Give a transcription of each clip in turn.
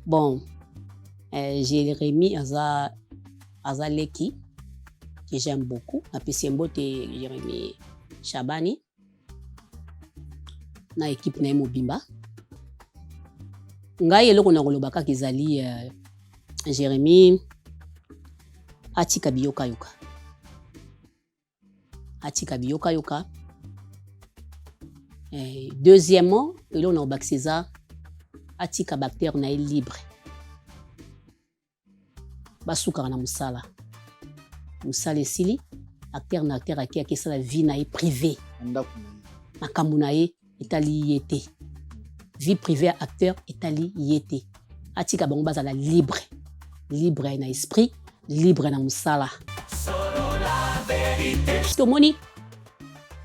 Bon, Jérémy Azaleki, que j'aime beaucoup. Après, c'est Jérémy Chabani. Na équipe na Mobimba. Ngai eloko na kolobaka kezali Jérémy atika biyoka yoka. Atika biyoka yoka. Deuxièmement, eloko na kolobaka César atika bactère na libre. Basuka na musala. Musala esili acteur na acteur aki sala vie na privé. Makambo na ye etali yete. Vie privée acteur etali yete. Atika bango bazala libre. Libre na esprit, libre na musala. Tomoni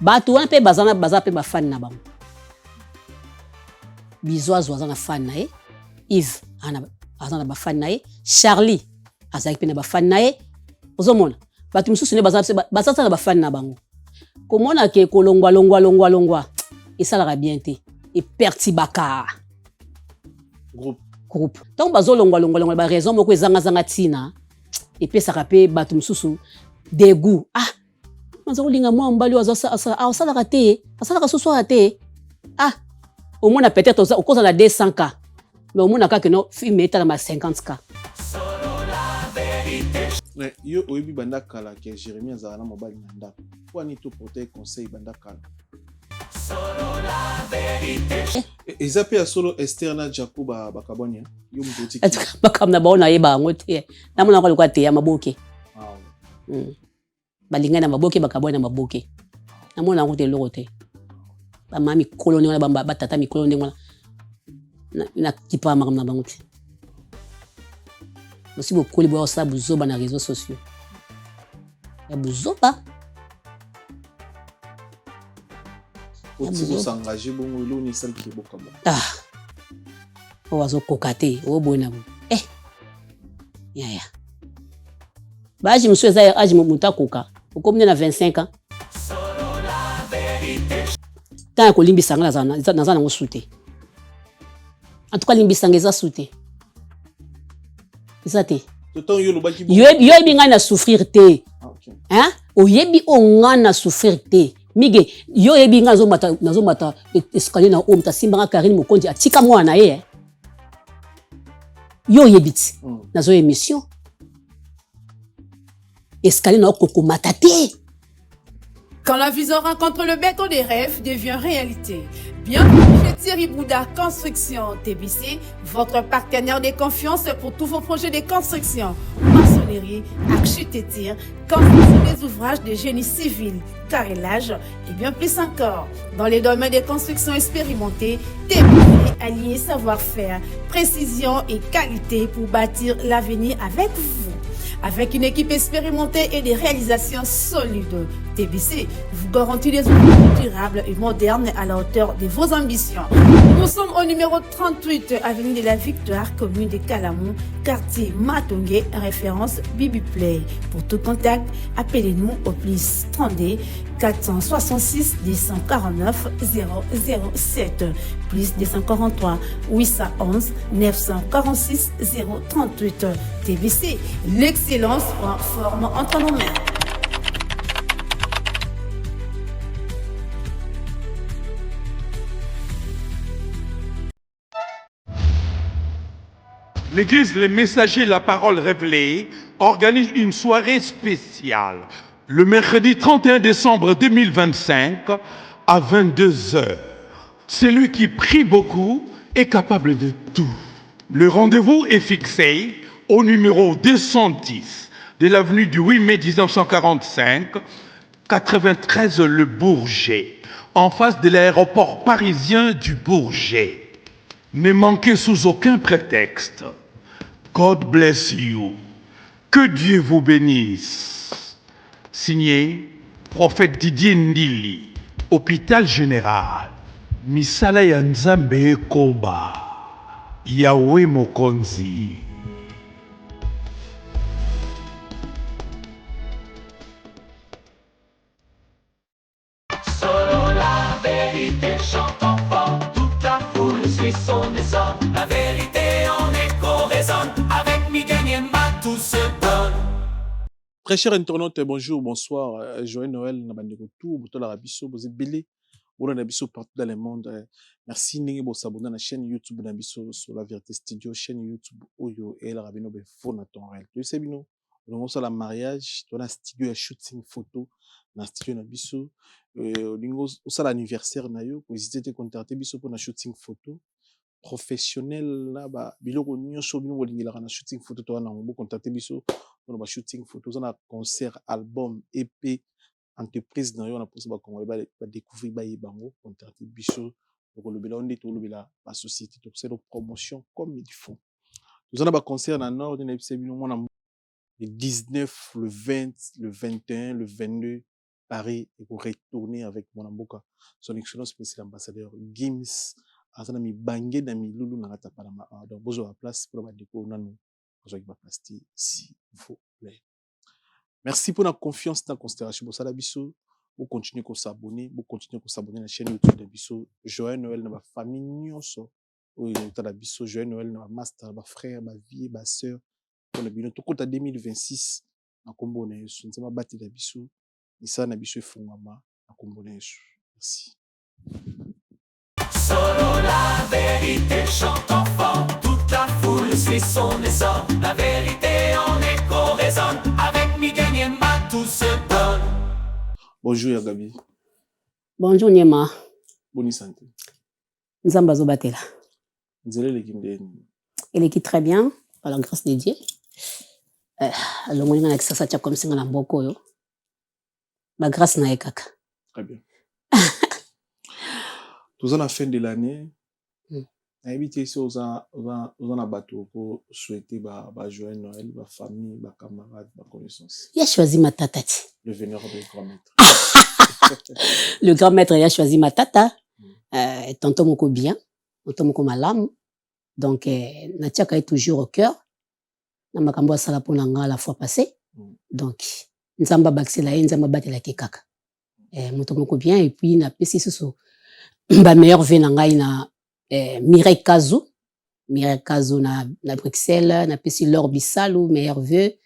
bato wana pe bazana pe ba fan na bango. Bizoazo azana fan na ye. Yves azana ba fan na ye. Charlie azaki pe na ba fan na ye. Ozomona bato mususu ne bazana na ba fan na bango. Komona ke kolongwa esalaka bien te et pertibaka groupe donc bazolongwa ba raison moko ezanga tina et pe sakape bato mususu dégoût mazolinga mwa mbali asalaka te asalaka susu te au moins peut-être au cause de la 200K mais au moins que no film est à la 50K. Mais yo oyebi banda kala ke Jérémy azala mobali nanda pour ni tout porter conseil banda kala et zape ya solo Esther na Jacoba bakabonia yo mutoti bakamna baona yeba ngote namuna ko lokwa te ya maboke balinga na maboke bakabona maboke namuna ngote lokote ba mami koloni wana ba tata mi koloni wana na kipa makamna bangote aussi beaucoup les bois ça buzoba na réseaux sociaux ya buzoba Otiko s'engager bongo lo ni sal ki bokabo owazo kokate o bona bo ya baji monsieur za aji muta koka ukomne na 25 ans tant ko limbisa ngala na ngosute en tout cas limbisa ngeza sute isate yo binga na souffrir te hein oyebi onga na souffrir te mige yo yebi nga nazomata escalier na omta simba Karine Mokonzi atika mwana ye yo yebiti nazo émission escalier na okoko matate. Quand la vision rencontre le béton des rêves devient réalité. Bienvenue chez Thierry Bouda Construction TBC, votre partenaire de confiance pour tous vos projets de construction, maçonnerie, architecture, construction des ouvrages de génie civil, carrelage et bien plus encore. Dans les domaines de construction expérimentés, TBC allié savoir-faire, précision et qualité pour bâtir l'avenir avec vous. Avec une équipe expérimentée et des réalisations solides, TBC vous garantit des outils durables et modernes à la hauteur de vos ambitions. Nous sommes au numéro 38, avenue de la Victoire, commune de Calamon, quartier Matongé, référence Bibi Play. Pour tout contact, appelez-nous au plus 32 466 249 007 plus 243 811 946 038. TBC, l'excellence en forme entre nos mains. L'église Les Messagers de la Parole Révélée organise une soirée spéciale le mercredi 31 décembre 2025 à 22h. Celui qui prie beaucoup est capable de tout. Le rendez-vous est fixé au numéro 210 de l'avenue du 8 mai 1945, 93 Le Bourget, en face de l'aéroport parisien du Bourget. Ne manquez sous aucun prétexte. God bless you. Que Dieu vous bénisse. Signé Prophète Didier Ndili, Hôpital Général. Misala ya Nzambe Koba. Yahweh Mokonzi. Solo la vérité chante enfant, toute la foule suit son essor, la vérité en écho. Très chers internautes, bonjour, bonsoir. Joyeux Noël, Nabandeko tout, Botola Rabiso, Bozé Belé, Bola Nabiso partout dans le monde. Merci Ningi pour s'abonner à la chaîne YouTube Nabiso sur la Vérité Studio, chaîne YouTube Oyo et la Rabino Befo na ton réel. Tu sais, Bino, on a la mariage, dans la studio, shooting photo, dans la studio Nabiso. On a l'anniversaire Nayo, pour hésiter à contacter Biso pour la shooting photo. Professionnel là ba biloko nyonso bino bolingela na shooting photo to na ngbo contacter biso on ba shooting photo on a concert album EP entreprise na yo na posa ba kongo ba découvrir ba yibango contacter biso donc le bela on dit tout le bela la société donc c'est une promotion comme il faut nous on a ba concert na nord na bise bino mona le 19 le 20 le 21 le 22 Paris et pour retourner avec mon amboka son excellence spécial ambassadeur Gims azana mi bangé na mi lulu na kata para ma donc bozo la place pour ba déco nanu bozo ba place s'il vous plaît. Merci pour la confiance dans considération pour ça la biso vous continuez à s'abonner à la chaîne YouTube de biso Joyeux Noël na ba famille nyonso o ta la biso Joyeux Noël na ba master ba frère ba vie ba sœur pour le bino to kota 2026 na kombo na Yesu nzema bati la biso isa na biso efungama na kombo na Yesu. Merci. Solo la vérité chante enfant, toute la foule suit son essor. La vérité en écho résonne, avec Miguel Niema tout se donne. Bonjour Yagabi. Bonjour Niema. Bonne santé. Nzamba Zobatela. Nzele lekindeni. Elle est très bien, par la grâce de Dieu. Le moyen avec ça tient comme si on a beaucoup yo. La grâce na ekaka. Très bien. Tous en la fin de l'année, invité si aux en bateau pour souhaiter ba joyeux Noël, ba famille, ba camarades, ba connaissances. Il a choisi ma tatati. Le vénérable grand maître. Le grand maître il a choisi ma tata. Tonton moko bien, tonton moko malamu. Donc Natiaka est toujours au cœur. Na makambo asala pona nga la fois passée. Donc nzamba baxela nzamba batela kekaka. Moto moko bien et puis na pesi soso ba meilleur vœu na ngai na Mireille Kazou na Bruxelles na pesi Laure Bissalu meilleur vœu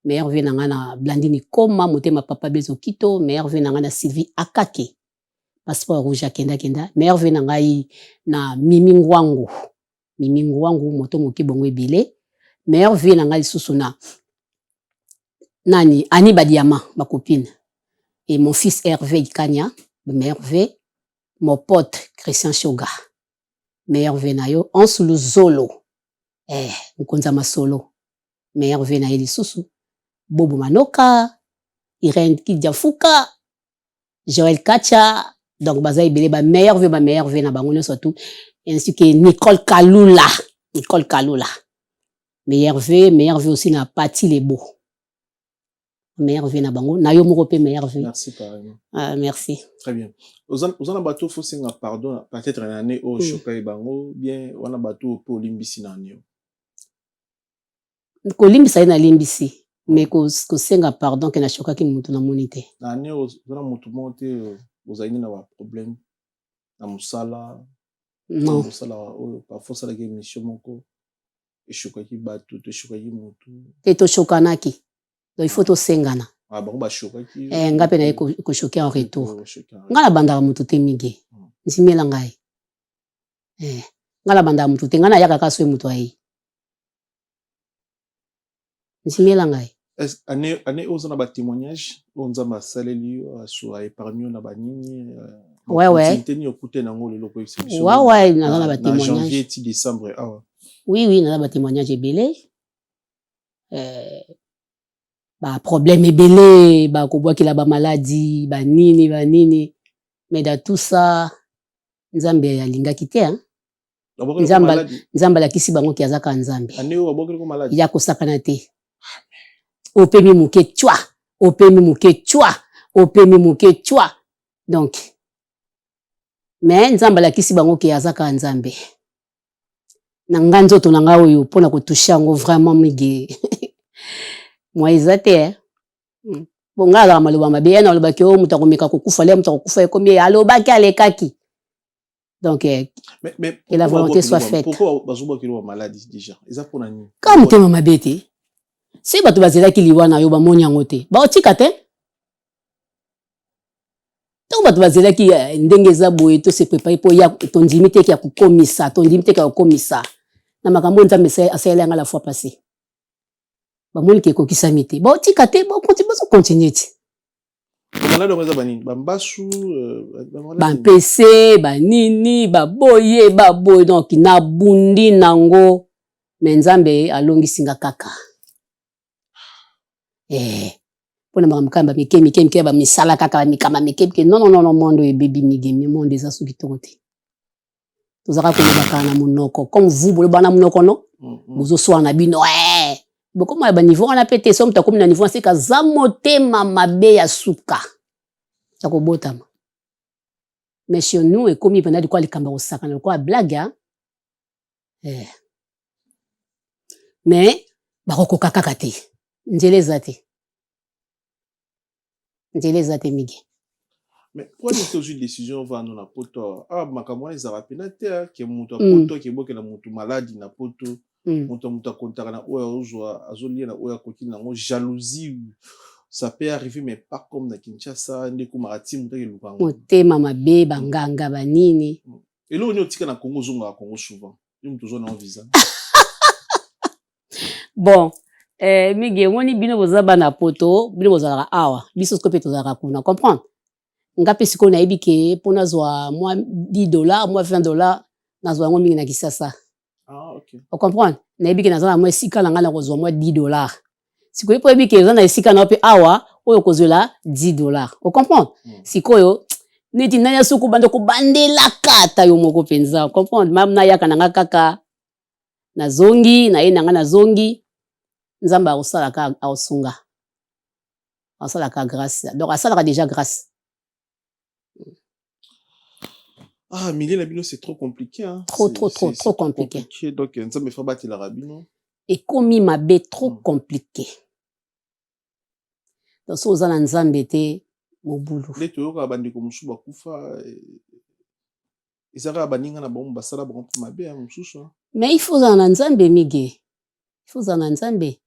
na ngai na Blandini Koma motema papa Bezo Kito meilleur vœu na ngai na Sylvie Akake passeport rouge kenda meilleur vœu na ngai na Mimi Ngwangu moto moki bongo ebele meilleur vœu na ngai susu na nani Ani Badiama ma copine et mon fils Hervé Ikanya meilleur vœu mon pote Christian Shoga meilleur vœu na yo Ansulu Zolo Nkonza Masolo meilleur vœu na Eli Susu Bobo Manoka Irene Kidiafuka Joël Kacha donc baza ibele ba meilleur vœu na bango surtout ainsi que Nicole Kalula meilleur vœu aussi na Pati Lebo meilleur vœu na bango na yo moko pe meilleur vœu. Merci carrément. Merci. Très bien. Aux en bateau faut singa pardon peut-être une année au chokai bango bien on a bateau pour limbisi na nio. Ko limbisa na limbisi mais ko singa pardon que na choka ki mutu na monite. Na nio on a mutu monte aux aini na ba problème na musala. Non. Musala parfois ça la mission moko et chokai bateau to chokai mutu. Et to chokanaki. Donc il faut to sengana. Ah bon ba chokai. Ngape na ko choquer en retour. Ngala banda mutu te mige. Nzimela ngai. Ngala banda mutu te ngana yaka kaso mutu ai. Nzimela ngai. Est année aux on a témoignage on zamba saleli sur épargne na banini ouais teni okuté na ngolo loko exhibition ouais na ba témoignage janvier ti décembre oui na ba témoignage ebele ba problème ebele ba ko bwaki la ba maladie ba nini mais dans tout ça nzambe alinga kité hein nzamba la kisi bango ki azaka nzambe année o abokeli ko maladie ya ko sakana te opemi muke chwa donc mais nzamba la kisi bango ki azaka nzambe na nganzoto na nga oyo pona ko toucher ngo vraiment mige moi ezate bonga la maloba mabe na loba ki o mutakomeka kokufa le mutakokufa ekomi alobaki alekaki donc mais que la volonté soit faite pourquoi bazuba ki lo maladie déjà eza pona ni comme te mama bete Si bato bazelaki liwana yo bamoni yango te baotika te ntango bato bazelaki ndenge eza boye to se prépare mpo ya tondimi teke ya kokomisa tondimi teke ya kokomisa na makambo nzambe asalela yanga la fois passé bamoni ke ekokisami te baotika te bazokontinue ti malade eza banini bambasu bampese banini baboye donc nabundi nango me nzambe alongisinga kaka pona makambo kamba mike bamisala kaka bamikama mike non mondo ebebi migemi mondo eza soki toko te tozalaka kolobaka na monoko comme vous boloba na monoko no bozoswala na bino bokoma ya baniveau wana pe te so moto akomi na niveau aseka za motema mabe ya suka ya kobotama mais chez nous ekomi mpena likwa likamba kosakana likwa blague mais bakokoka kaka te nzela eza te mige mais pour une décision va non na poto makamwa ezara pena te ke mutu apoto ke bokela mutu maladi na poto mutu akontaka na oyo ozwa azolia na oyo akokili nango jalousie ça peut arriver mais pas comme na Kinshasa ndeko marati mutu ke lupango motema mabe banganga banini elo ni otika na Congo zonga Congo souvent yo mutu zo na visa bon mige ngoni bino bozaba na poto bino bozalaka awa biso skope tozalaka kuna comprendre ngape siko na yebi ke pona zwa moi $10 moi $20 nazwa ngo mingi na Kisasa ok o comprendre na yebi ke nazala moi sika na ngala kozwa moi $10 siko yepo yebi ke zana sika na pe awa oyo kozwela $10 o comprendre sikoyo neti nanya suku bande ko bandela kata yo moko penza comprendre mam na yaka na kaka na zongi na ye nanga na zongi nzamba akosalaka aosunga asalaka grâce donc asalaka déjà grâce. Milieu la bino c'est trop compliqué hein. Trop compliqué. Donc nzamba fa battre la rabino et komi mabe trop compliqué donc so za na nzambe te mobulu les toyoka bandi ko musu bakufa ezaka baninga na bomba basala bon mabe mususu mais il faut za na nzambe mige il faut za na nzambe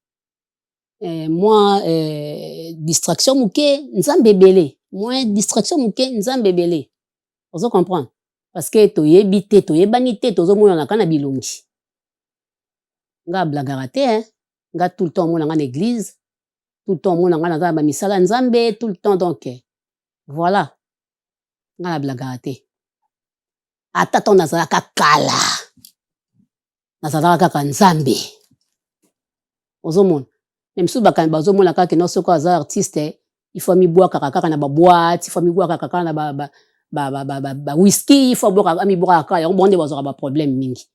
moi distraction muke nzambe belé moi distraction muke nzambe belé ozo comprendre parce que toyebi te toyebani te tozomona na kana bilongi nga blagara te hein nga tout le temps mona nga na église tout le temps mona nga na ba misala nzambe tout le temps donc voilà nga na blagara te ata to nazalaka kala nazalaka kaka nzambe ozomona même si bazomona kaka no soko aza artiste il faut mibwaka kaka na ba boîte il faut mibwaka kaka na ba whisky il faut boka mibwaka kaka yango bonde bazora ba problème mingi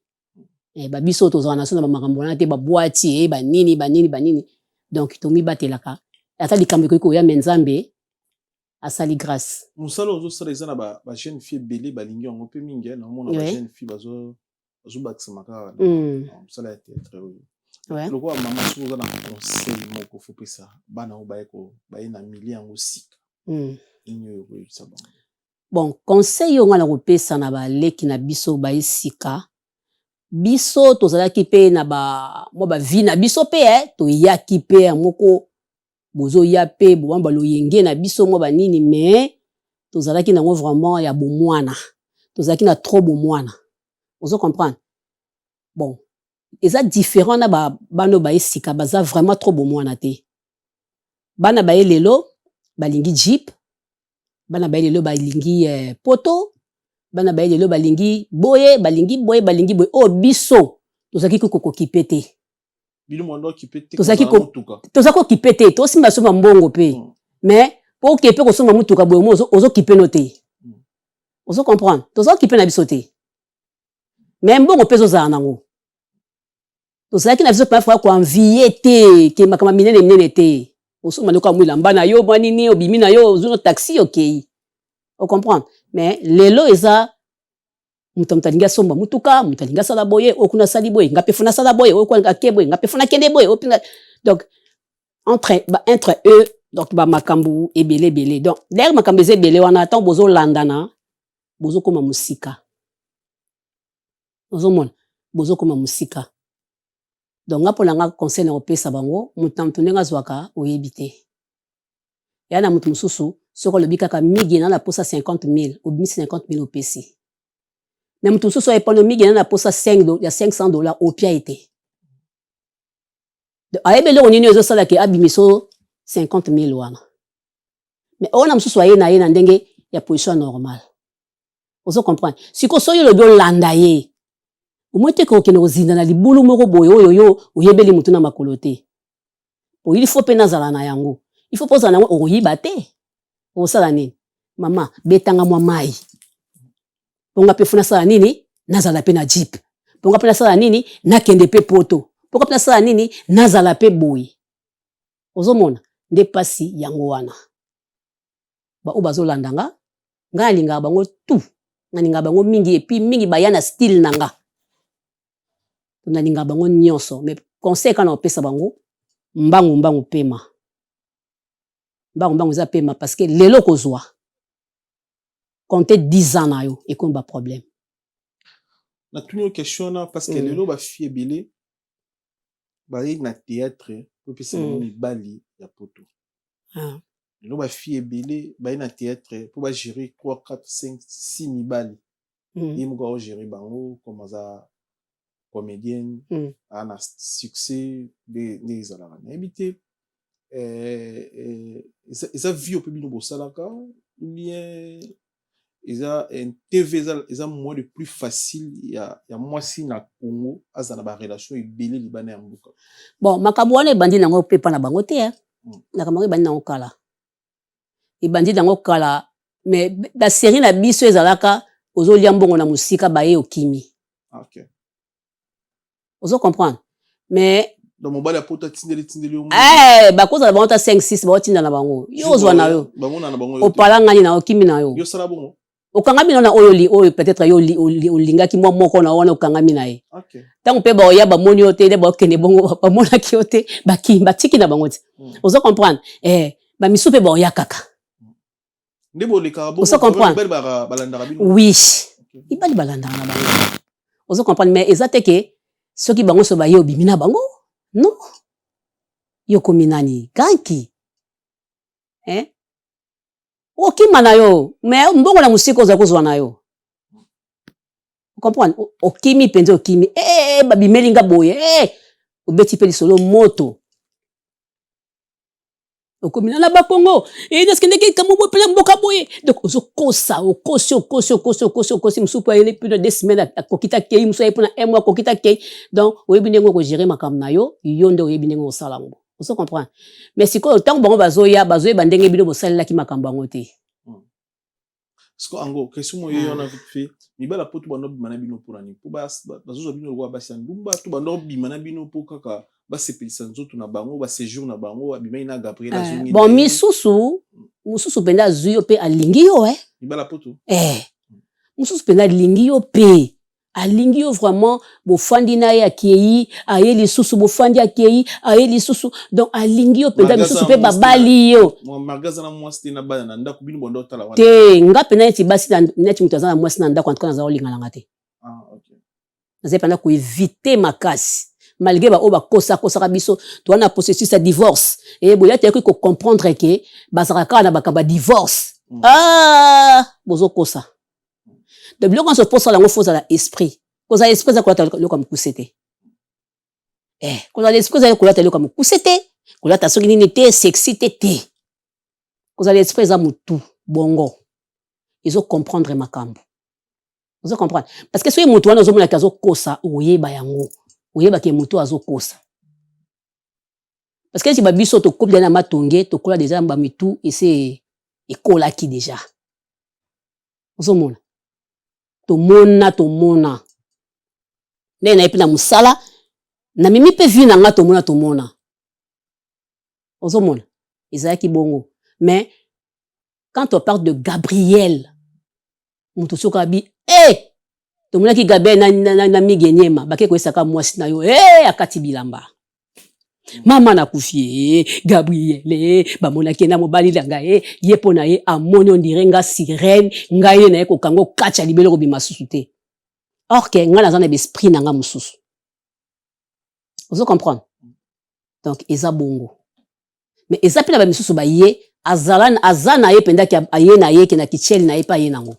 ba biso tozora na so na ba makambo na te ba boîte ba nini donc to mibatelaka ata likambo ko ya menzambe asali grâce musalo ozo sala ezana ba jeune fille belé balingi yango pe mingi na mona ba jeune fille bazo bakisa makara musala ya théâtre ouais le quoi maman souvent dans conseil moko faut que ça bana o baye na milieu yango sika inyo ko ça bon conseil yo ngana kopesa na ba leki na biso baye sika biso tozalaki pe na ba mo ba vie na biso pe to yaki pe moko bozo ya pe bo ba loyenge na biso mo ba nini mais tozalaki nango vraiment ya bomwana tozalaki na trop bomwana ozo comprendre bon eza différent na bano baye sika baza vraiment trop bomwana te bana baye lelo balingi jeep bana baye lelo balingi poto bana baye lelo balingi boye o biso tozaki ko kipete bilo mondo kipete tozako kipete to simba soma mbongo pe mais po kepe ko soma mutuka boye ozo kipeno te ozo comprendre tozako kipena biso te mais mbongo peso za nango tozaki na biso pa fa ko envier te ke makama minene te osoma ndoko amwila mbana yo banini obimi na yo ozuno taxi okay o comprendre mais lelo eza mutalinga somba mutuka mutalinga sala boye okuna sali boye ngape funa sala boye okuna keboye ngape funa kende boye opinga donc entre eux donc ba makambu ebele donc d'ailleurs makambu ebele wana attend bozo landana bozo koma musika bozo mona bozo koma musika Donc nga pona nga conseil na opesa bango mutamtu ndenga zwaka oyebite. Ya na mutu mususu soko lobi kaka migi na posa 50,000 ou 50,000 opesi. Mais mutu mususu économie gena na posa $500 au pia été. De ayebele onini ozo sala ke abimiso 50,000 wana. Mais on a mususu aye na ndenge ya position normale. Ozo comprendre. Siko soyo lobi olanda Umwete ko kene ozinda na libulu moko boyo yo oyebeli mutu na makolote. O il faut pe nazala na yango. Il faut posa na yango oyiba te. Osala nini? Mama, betanga mwa mai. Ponga pe funa sala nini? Nazala pe na jeep. Ponga pe na sala nini? Nakende pe poto. Ponga pe na sala nini? Nazala pe boy. Ozomona nde pasi yango wana. Ba obazo landanga, nga linga bango tu. Nga linga bango mingi epi mingi bayana style nanga. Tuna linga bango nyonso, mais conseil kana opesa bango mbangu pema. Mbangu za pema parce que lelo kozwa. Compter 10 ans na yo et qu'on ba problème. Na tuni question na parce que lelo ba fie belé ba na théâtre pour pesa ni bali ya poto. Ah. Lelo ba fie belé ba na théâtre pour ba gérer 3 4 5 6 mi bali. Yimo go gérer bango comme ça comédienne a un succès des alara habité ça vie au public no bosalaka ou bien eza un TV eza moins de plus facile ya moi si na Congo azana ba relation ebele libana ya mbuka bon makambo wana ebandi nango pepa na bango te na kamaro ebandi nango kala ebandi nango kala mais la série na biso ezalaka ozolia mbongo na musika baye okimi. OK. Ozo comprendre. Mais dans mon bal poto tindeli ba koza ba onta 5 6 ba otinda na bango. Yo ozwa na yo. Bamona na bango. Opala ngani na okimi na yo. Yo sala bongo. Okangami na oyo peut-être yo olinga ki moko na wana okangami na ye. OK. Tango pe ba oya ba moni ote de ba okene bongo ba mona ki ote ba kimba tiki na bango. Ozo comprendre. Ba misupe ba oya kaka. Ndebo le karabo. Ozo comprendre. Oui. Ibali balanda na bango. Ozo comprendre mais ezateke soki bango so ba yo bimina bango. Non. Yo kominani ganki. Okima na yo, mais mbongo na musiko oza kozwa na yo. Comprendre? Okimi penze okimi. Babi melinga boye. Obeti pe lisolo moto. Okomina na bakongo. Neske ndeke kamubo pele mboka boye. Donc ozo kosa, okosi musupu ayele plus de 2 semaines akokita kei musu ayepuna 1 mois akokita kei. Donc oyebi ndenge ko gérer makam na yo, yonde oyebi ndenge osala ngo. Oso comprendre. Mais siko tant bango bazoya bandenge bino bosalela ki makambo ngo te. Parce que ango question mo yo na vite fait, mi bala poto bando bimana bino pour ani. Pour bazozo bino kwa basi ndumba to bando bimana bino pour kaka ba sepelisa nzoto na bango ba séjour na bango abimai na Gabriel azungi. Bon mususu penda zuyo pe alingi yo mi bala poto. Mususu penda alingi yo pe. Alingi yo vraiment bo fandi na ya kiei ayeli susu bo fandi akei ayeli susu donc alingi yo penda mususu pe babali yo mo magaza na mwasi na bana na ndako bino bondo tala wana te nga pena eti basi na neti mutaza na mwasi na ndako en tout cas na zaolinga na ngate OK na pena ko éviter makasi malgré ba o ba kosa biso to wana processus ya divorce boya te ko comprendre que bazaka na bakaba divorce bozo kosa. De bloc on se pose la faut à l'esprit. Cause à l'esprit ça quoi le comme kusete. Cause à l'esprit ça quoi le comme kusete. Cause ta soki ni te sexy te. Cause à l'esprit ça mutu bongo. Ils ont comprendre makambo. Ils ont comprendre parce que soki mutu wana ozomona kazo kosa oyeba yango. Oyeba ke mutu azo kosa. Parce que si ba biso to couple na matonge to kola déjà ba mitu et c'est ekola ki déjà. Ozomona tomona nena epi na musala na mimi pe vi na nga tomona ozomona ezaki bongo mais quand on parle de Gabriel mutu soka bi tomona ki Gabriel na migenyema bake ko esaka mwasi na yo akati bilamba mama na kufie Gabriel bamona kena mobali langa yepona amoni on dirait nga sirène nga ye na ko kango kacha libelo ko bima susu te or que nga na zana esprit na nga mususu Vous comprenez? Donc, eza bongo. Mais eza pina ba misusu ba ye, azana ye penda ki aye na ye ki na kicheli na ye pa ye nango.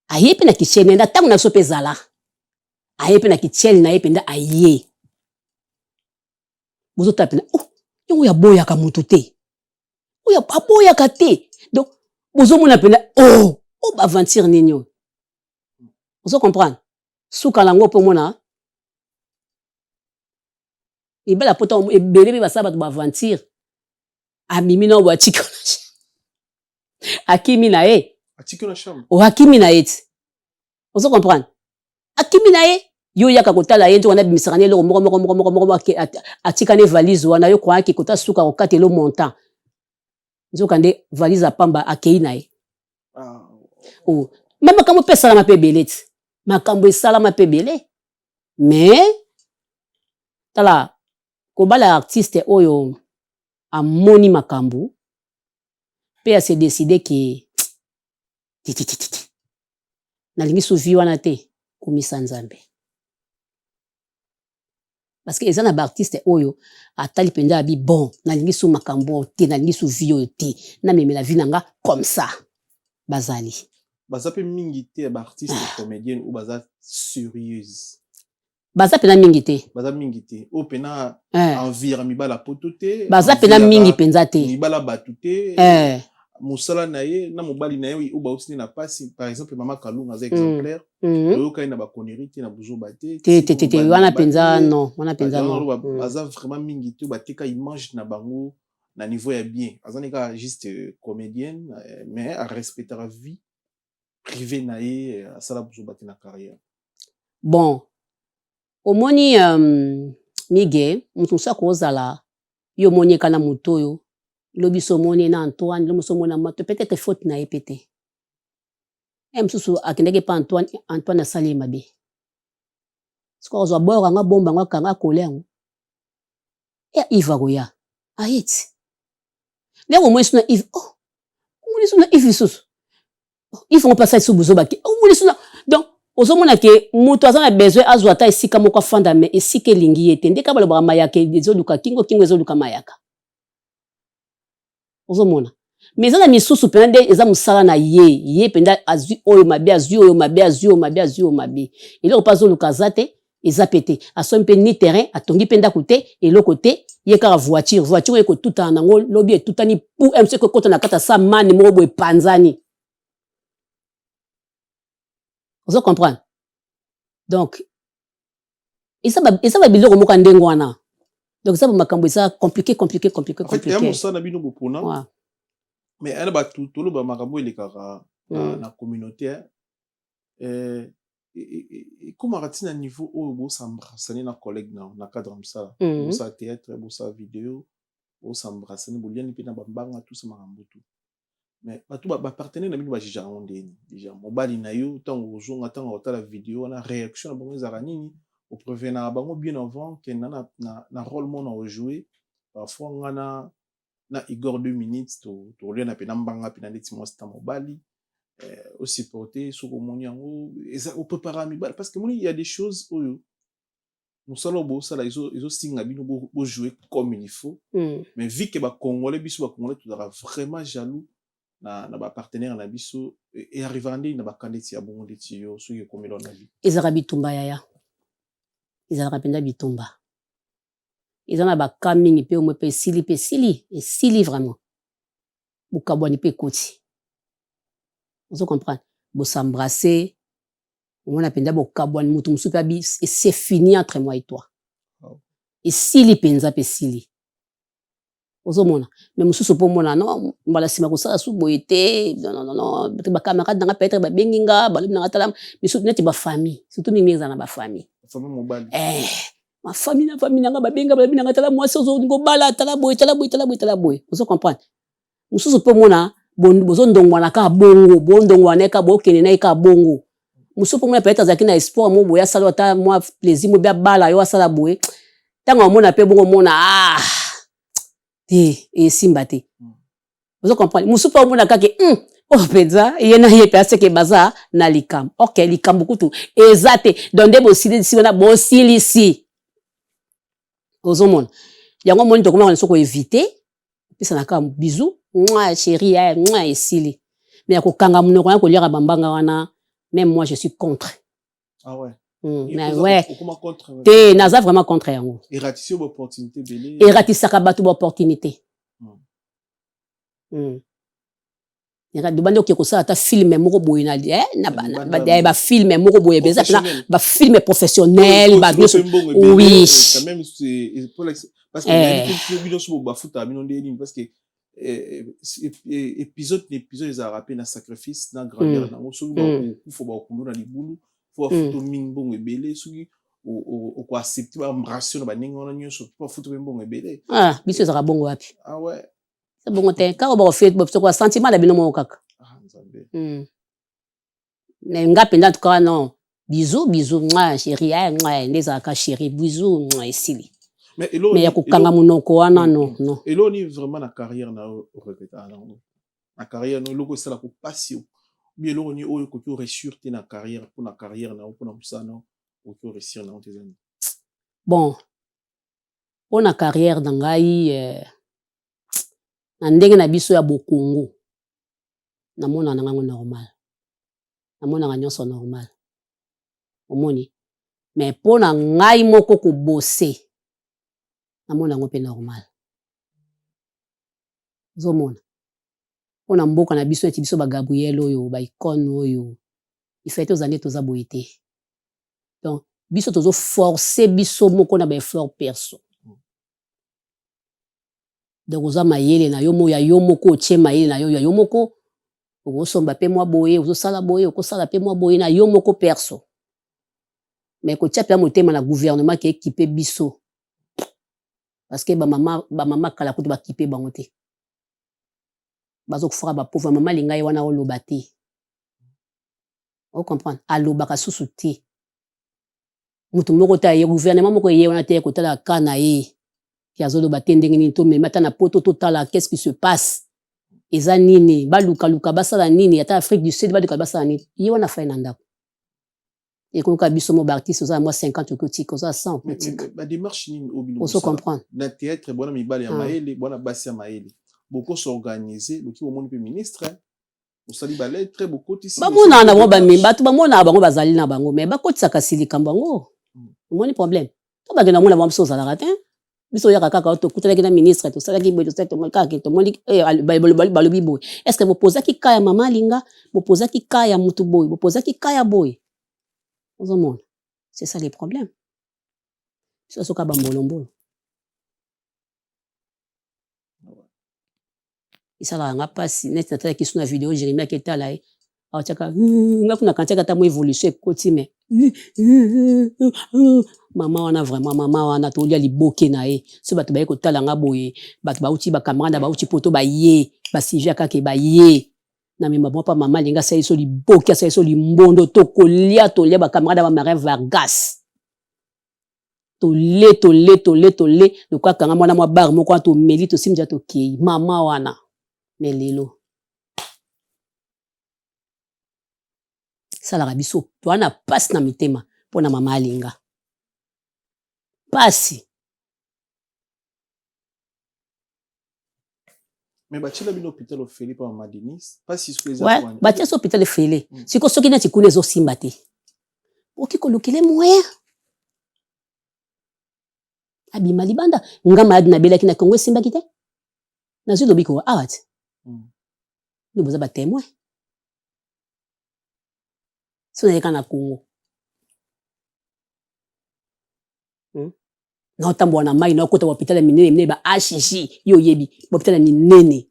Aye pena kicheli na tangu na so pe zala. Aye pena kicheli na ye penda aye. Bozo tapina, oh, yongo ya boya ka mutu te. Oya aboya ka te. Donc, bozo mona penda, oh, ba aventure ninyo. Vous comprenez? Souka lango po mona. Et bien la poto et belé ba saba ba aventure. Amimi na wa chiko. Akimi na e. Atiki na chambre. O akimi na e. Vous comprenez? Akimi na e. Yo yaka kotala ye wana bimisakane lo moko atika ne valise wana yo kwa ki kota suka okate lo montant. Nzoka nde valise apamba akei na e. Oh, même makambo pe sala ma pe belete. Makambo sala ma pe belé. Mais tala kobala artiste oyo amoni makambo pe a se décider que na lingi suvi wana te kumisa nzambe. Parce que ezana ba artiste oyo atali penda abi bon na lingi su makambo te na lingi su vie te na memela vie nanga comme ça bazali. Baza pe mingi te ba artiste comédienne ou baza sérieuse. Baza pena mingi te. Baza mingi te. O pena envira mibala poto te. Baza pena mingi penza te. Mibala batu te. Musala na ye na mobali na ye ou ba aussi na pasi par exemple Mama Kalunga za exemplaire. Oyo kai na ba connerie te na buzo bate. Te wana penza non, wana penza non. Baza vraiment mingi te ba teka image na bango na niveau ya bien. Azani ka juste comédienne mais à respecter la vie privée na ye à sala buzo bate na carrière. Bon. Omoni mige mutu sa kozala yo moni kana mutoyo. Lobi somoni na Antoine, lobi somoni na mato, peut-être faute na epete. Msusu akendeke pa Antoine na sali mabe. Siko ozwa boyo nga bomba nga kanga kolengo. Ya Iva goya. Ayeti. Lego mwe suna Iva. Oh. Mwe suna Iva susu. Iva on passe sous buzo baki. Oh mwe suna. Donc ozomona ke mutu azana besoin azwa ta esika moko fanda me esike lingi yete. Ndeka balo ba mayaka ezoluka kingo ezoluka mayaka. Ozomona. Mais eza misusu pende eza musala na ye penda azui oyo mabe azui oyo mabe azui oyo mabe azui oyo mabe. Eloko pazo lukazate eza pété. Aso mpe ni terrain atongi penda côté et l'autre côté ye ka voiture eko tuta nango lobi etutani pour MC ko kota na kata sa mane mo boy panzani. Vous comprenez? Donc eza ba biloko moko ndengo wana. Donc ça makambo ça compliqué. Ya musana bino bopona. Mais elle ba tout le ba makambo ile kaka na communauté comment ratina niveau au bo s'embrasser na collègue na cadre musala. Bosa théâtre, bosa vidéo, bo s'embrasser bo liani pe na bambanga tout ça makambo tout. Mais ba tout ba partenaire na bino ba jija ondeni. Déjà mobali na yo tango ozonga tango otala vidéo na réaction na bango za nini. Au prévenant bango bien avant que na rôle mon a joué parfois ngana na Igor 2 minutes to lien na pena mbanga pena ndeti mo sta mobali aussi porter soko monyango eza au préparer mi parce que il y a des choses oyo musalo bo sala izo singa bino bo jouer comme il faut mais vu que ba congolais biso ba congolais tout vraiment jaloux na ba partenaire na biso et arrivandi na ba kandidati ya bongo ndeti yo so ye comme na vie ezarabi tumba yaya. Izalaka penda bitumba. Izana ba kamingi pe omwe pe sili vraiment. Bukabwani pe koti. Vous comprenez? Bo s'embrasser. On a penda bo kabwani mutu musupe abi et c'est fini entre moi et toi. Et sili penza pe sili. Ozomona. Mais mususu po mona non mbala sima ko sala su boyete non ba camarade nanga peut-être ba benginga ba nanga tala misu neti ba famille surtout mimi ezana ba famille. Ma famille nanga ba benga ba nanga tala moi sozo ngo bala tala boy. Vous comprenez? Mususu po mona bozo ndongwana ka bongo bondongwana ka bokene na ka bongo. Mususu po mona peut-être zakina espoir mo boya sala ta moi plaisir mo bia bala yo sala boy. Tanga mona pe bongo mona et simbate. Vous comprenez? Mususu po mona ka ke Oh peza yena ye place ke baza na likam. OK, likam bukutu ezate donde bosili si wana bosili si. Ozomona. Yango moni tokoma na soko éviter. Pisa na ka bisou, moi chérie, moi esili. Mais ko kanga munoko na ko lira bambanga wana, même moi je suis contre. Ah ouais. Mais ouais. Contre. Te naza vraiment contre yango. Et ratisser l'opportunité belé. Et ratisaka batu l'opportunité. De bande ki ko sa ta film moko boye na ba film moko boye beza ba film professionnel ba oui quand même c'est parce que il y a une chose ba futa bino ndeni parce que épisode ils a rappelé na sacrifice na grand-mère na so ba faut ba kundu na libulu faut futo mingbongo ebele soki o ko accepter ba ration ba ningo na nyoso faut futo mingbongo ebele ah biso za bongo wapi ah ouais. C'est bon, quand on va faire quoi sentiment la bino mo kaka. Mais ngapi en tout cas non. Bisous moi chérie, moi les aka chérie, bisous moi ici. Mais ya ko kanga munoko wana non. Et là on est vraiment na carrière na regrettar non. Na carrière no loko sala ko passion. Mais là on est oyo ko to réussir na carrière pour na carrière na pour na ça non. Ko to réussir na tes amis. Bon. On a carrière dans ngai na ndenge na biso ya bokongo na mona na ngango normal na mona nga nyonso normal omoni mais pona ngai moko ko bosser na mona ngo pe normal zomona pona mboka na biso eti biso ba Gabriel oyo ba icône oyo il fait aux années toza boité donc biso tozo forcer biso moko na ba effort perso. Donc oza mayele na yo mo ya yo moko tie mayele na yo ya yo moko okosomba pe mwa boye okosala boye okosala pe mwa boye na yo moko perso mais ko tia pe motema na gouvernement qui équiper biso parce que ba mama kala kutu ba équiper bango te bazo kufara ba pauvre mama linga ye wana oloba te o comprendre aloba susu te mutu moko ta ye gouvernement moko ye wana te ko tala kana ye qui a zolo batendenge ni to me mata na poto totala qu'est-ce qui se passe eza nini baluka basala nini ata Afrique du Sud baluka basala nini yi wana fa na ndako et ko ka biso mo artiste za moi 50 kotika za 100 kotika ba démarche nini obino on se comprendre na théâtre bona mibali ya maele bona basi ya maele beaucoup s'organiser beaucoup monde pe ministre on sali ba lettre beaucoup ici ba mona na ba mimba tu ba mona bango bazali na bango mais ba kotisa kasili kambango moni problème to ba gena mona ba mso za la ratin biso ya kaka to kutela kina ministre to sala ki boy to sala to maka ki to moli balobi boy est-ce que vous posez ki kaya mama linga vous posez ki kaya mutu boy vous posez ki kaya boy au monde c'est ça les problèmes ça soka ba mbolombolo isa la nga pasi net na tala ki suna vidéo Jérémie ki tala a chaka nga kuna kantaka ta mo évolution ekoti mais mama wana vraiment mama wana to lia liboke na ye so bato baye ko tala nga boye bato ba uti ba camarade ba uti poto ba ye ba sivia kake ba ye na mema bon pa mama linga sa yeso liboke sa yeso limbondo to kolia ba camarade ba Marin Vargas to le le kwa kanga mwana mwa bar moko to meli to simja to kei mama wana melelo sala rabiso to ana passe na mitema pona mama linga pasi mais bachila bino hôpital au Félix pa mama Denise pasi ce que ouais batia so hôpital Félix siko soki na tikune zo simba te oki kolukile moyen abima libanda ngama adina bela kina Congo simba kite na zo dobiko awat nous boza ba témoin so na kana Congo na otambo na mai na okota hôpital minene ba HJ yo yebi hôpital minene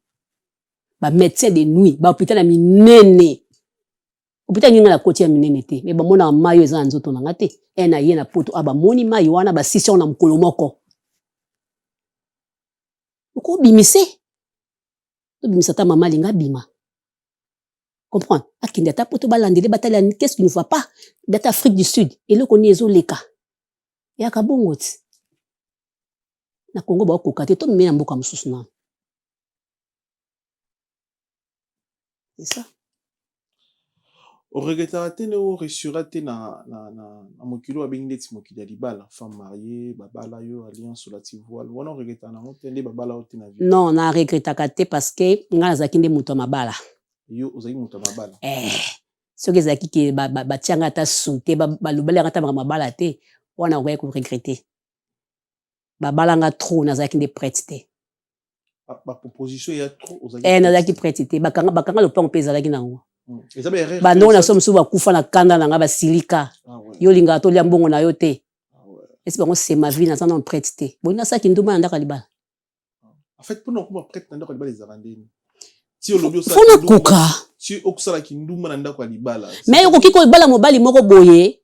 ba médecin de nuit ba hôpital minene hôpital ninga la côté minene te mais ba mona mai yo eza nzoto na ngate na ye na poto aba moni mai wana ba sission na mukolo moko ko bimise to bimisa ta mama linga bima comprendre akinde ta poto balandele batala qu'est-ce qui ne va pas d'Afrique Afrique du Sud et le koni ezo leka ya kabongoti na Congo ba kokate to mena mboka mususu na C'est ça. Regretera-t-il ou réussira-t-il na mokilo abengeti mokili ya libala femme mariée babala yo alliance la tivoile wana regreta na motende babala ote na vie non na regretaka te parce que nga nazalaki nde moto ya mabala yo ozali moto ya mabala soki ezalaki ke batianga ata su te balobelanga ata mabala te wana okoki koregrete babalanga trop nazalaki nde prête te baproposition ya trop ozalaki nazalaki prête te bakanga lopango mpe ezalaki nango erreur bandongo na so mosusu bakufa na kanda na nga basilika yo olingaka tolia mbongo na yo te esi bango c'est ma vie naza nano prête te boyi nasalaki ndumba na ndako ya libala en fait mpona okoma prête na ndako ya libala ezala ndeni fona koka si okusalaki ndumba na ndako ya libala mais okoki kobala mobali moko boye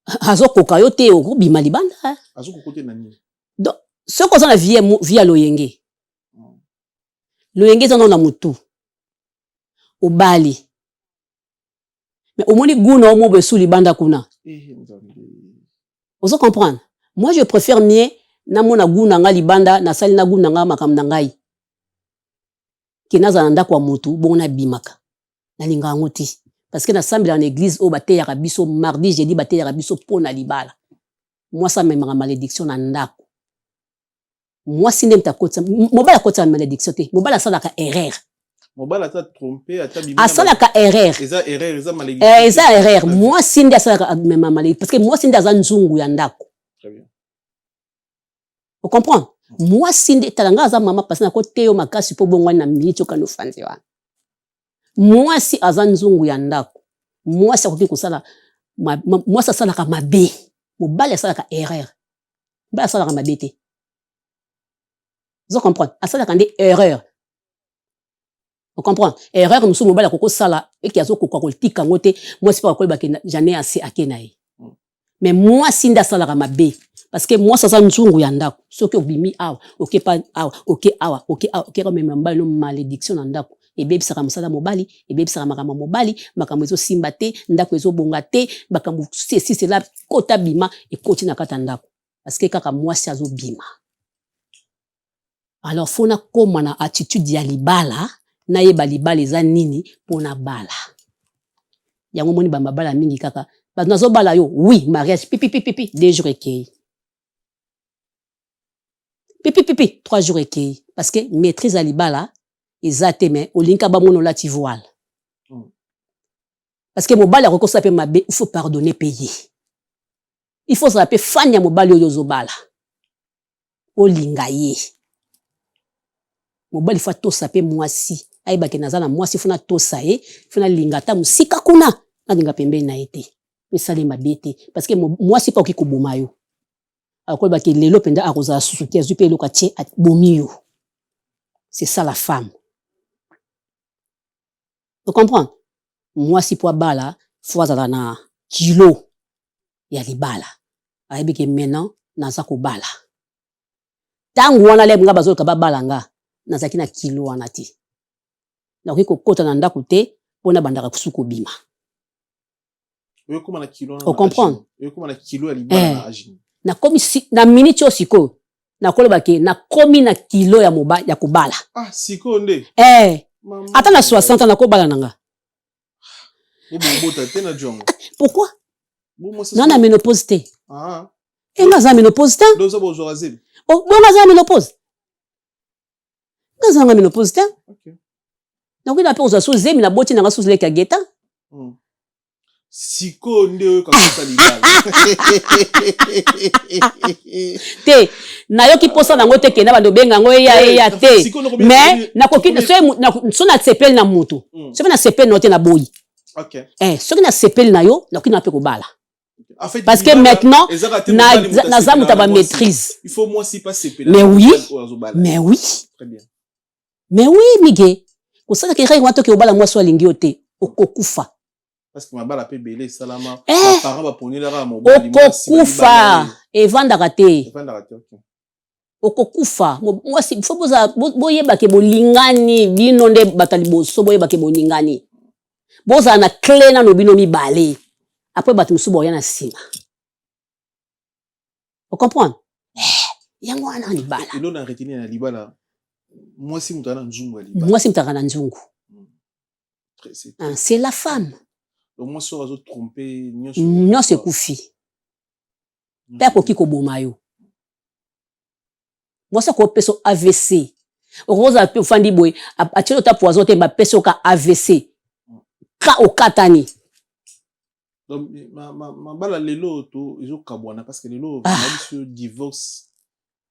azokoka yo te okobima libanda azokoko te na nini soki oza na vie ya loyenge loyenge eza nano na motu obali mais omoni guna omo besu libanda kuna ozo comprendre moi je préfère mieux namona guna nga libanda nasali na guna nga makambo na ngai ke naza na ndako ya motu bongo nabimaka nalinga yango te parce que nasambela na église oyo bateyaka biso mardi jeudi bateyaka biso mpo na libala mwasi amemaka malédiction na ndako mwasi nde mutu akotisa mobali akotisa malédiction te mobali asalaka erreur mobali ata trompe ata bimina asalaka erreur eza malédiction eza erreur mwasi nde asalaka mema malédiction parce que mwasi nde aza nzungu ya ndako. Très bien. Vous comprenez? Mwasi nde talanga aza mama parce na ko teyo makasi po bongwani na militi okano fanzi wana mwasi aza nzungu ya ndako mwasi akoki kosala mwasi asalaka mabe mobali asalaka erreur mobali asalaka mabe te. Vous comprenez? Asalaka nde erreur. Vous comprenez? Erreur musu mobali akoko sala eki azokoka kotika ngote mwasi pa koyeba ke j'en ai assez akena ye. Mais mwasi nde asalaka mabe parce que mwasi aza nzungu ya ndako soki obimi awa okepa awa oke awa oke awa oke comme mbali no malédiction na ndako ebebisaka mosala mobali ebebisaka makambo mobali makambo ezosimba te ndako ezobonga te makambo si cela kota bima ekoti na kata ndako parce que kaka mwasi azobima. Alors fona koma na attitude ya libala na yeba libala eza nini pona bala yango moni ba mabala mingi kaka nazo bala yo oui mariage pipi 2 jours ekei pipi 3 jours ekei parce que maîtrise à libala ezate mais olinka ba mono lati voile parce que mobali akokosa pe mabe il faut pardonner payer il faut ça pe fanya mobali oyo zobala olinga ye mobali fa tosa pe mwasi ayeba ke nazana mwasi funa tosa ye funa lingata musika kuna na linga pembeni na ete esale mabete parce que mwasi pa okikoboma yo akoyeba ke lelo penda akoza susuki azu pe eloka tie bomi yo. C'est ça la femme. Vous comprenez? Mwasi po bala faut azala na kilo ya libala ayebi ke maintenant naza ko bala tangu wana le nga bazoka babala nga nazaki na kilo wana ti na ko kota na ndako te pona bandaka kusuko bima. Oyo koma na kilo na. On comprend? Oyo koma na kilo ya libala na ajini. Na komi na minute osiko na koloba ke na komi na kilo ya moba ya kubala. Ah siko nde. Ata na 60 na ko bala nanga. Bota te na jongo. Pourquoi? Non na ménopause te. Ah. Nga za ménopause te. Doza bo zorazeli. Oh, nga za ménopause. Nga za ménopause te. OK. Donc il a peur so zemi na boti na sous le kageta. Siko nde ka kota libala. Te na yoki posa nango te ke na bando benga ngo ya te. Mais na koki so na sepel na mutu. So na sepel no te na boyi. OK. Soki na sepel na yo na kina pe ko bala. En fait, parce que maintenant na zamu ta ba maîtrise. Il faut moi si pas sepel. Mais oui. Mais oui. Très bien. Mais oui mige. Ko sala ke rai wato ke obala moi so lingi ote okokufa. Parce que ma bala pe belé salama ma parents ba poni la mo bali okokufa evandaka te. Evandaka te. OK. Okokufa moi si faut boyeba ke bolingani bino nde batali boso boyeba ke bolingani. Boza na clé na no bino mibale. Après batu musu boya na sima. Vous comprenez? Yango wana ni bala. Ilo na retenir na libala. Moi si mutana nzungu ya libala. Moi si mutana nzungu. C'est la femme. Donc moi, si on va se tromper, non, c'est koufi. Père pour qui koboma yo. Moi, ça qu'on peso AVC. Rose a pu fandi boy. A tiro ta poison te ma peso ka AVC. Ka o katani. Donc ma bala lelo to izo kabwana parce que lelo sur divorce.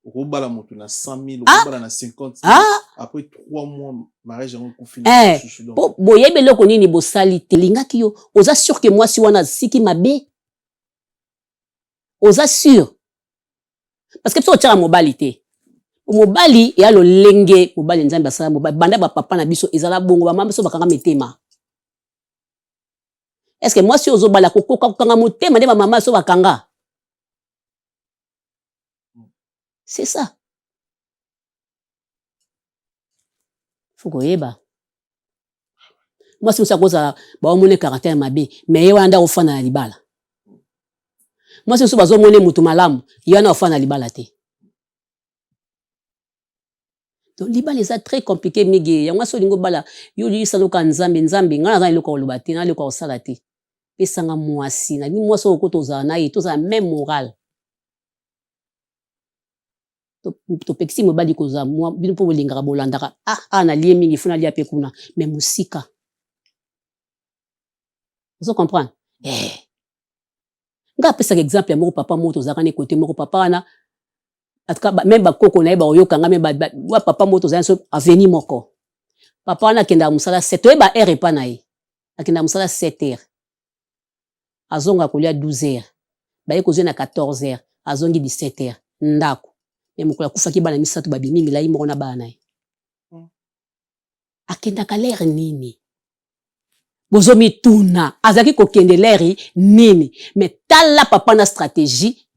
Au bala moto na 100 000, au bala na 50 000. Après 3 mois mariage en confinement. Boye belo koni ni bo salite linga kiyo. Oza sûr que moi si wana siki mabe. Oza sûr. Parce que so tira mobilité. Mobali ya lo lenge mobali nzambe asala mobali banda ba papa na biso ezala bongo ba mama so bakanga metema. Est-ce que moi si ozo bala kokoka kanga motema de ba mama so bakanga? C'est ça. Faut koyeba. Moi si ça cause ba omone caractère mabe mais ye wanda ofana na libala. Moi si so bazo mone mutu malamu yana ofana na libala te. Donc libala est très compliqué migi ya mwaso lingo bala yo li saluka nzambe ngana za iloka olobati na iloka osalati pesanga mwasi na bi mwaso okotoza na ye toza même moral to pexi mobali koza mwa bino po bolingaka bolandaka na lie mingi funa lia pe kuna mais musika vous comprenez nga pesa exemple ya moko papa moto zaka ne côté moko papa na atka même ba koko na ba oyokanga même ba papa moto za so aveni moko papa na kenda musala 7 ba heure pa na ye akenda musala 7 heures azonga kolia 12 heures ba ye kozwe na 14 heures azongi 17 heures ndako mais mukula kufaki bana misatu babimi milai moko na bana ye akenda ka l'air nini bozomi tuna azaki kokende l'air nini mais tala papa na stratégie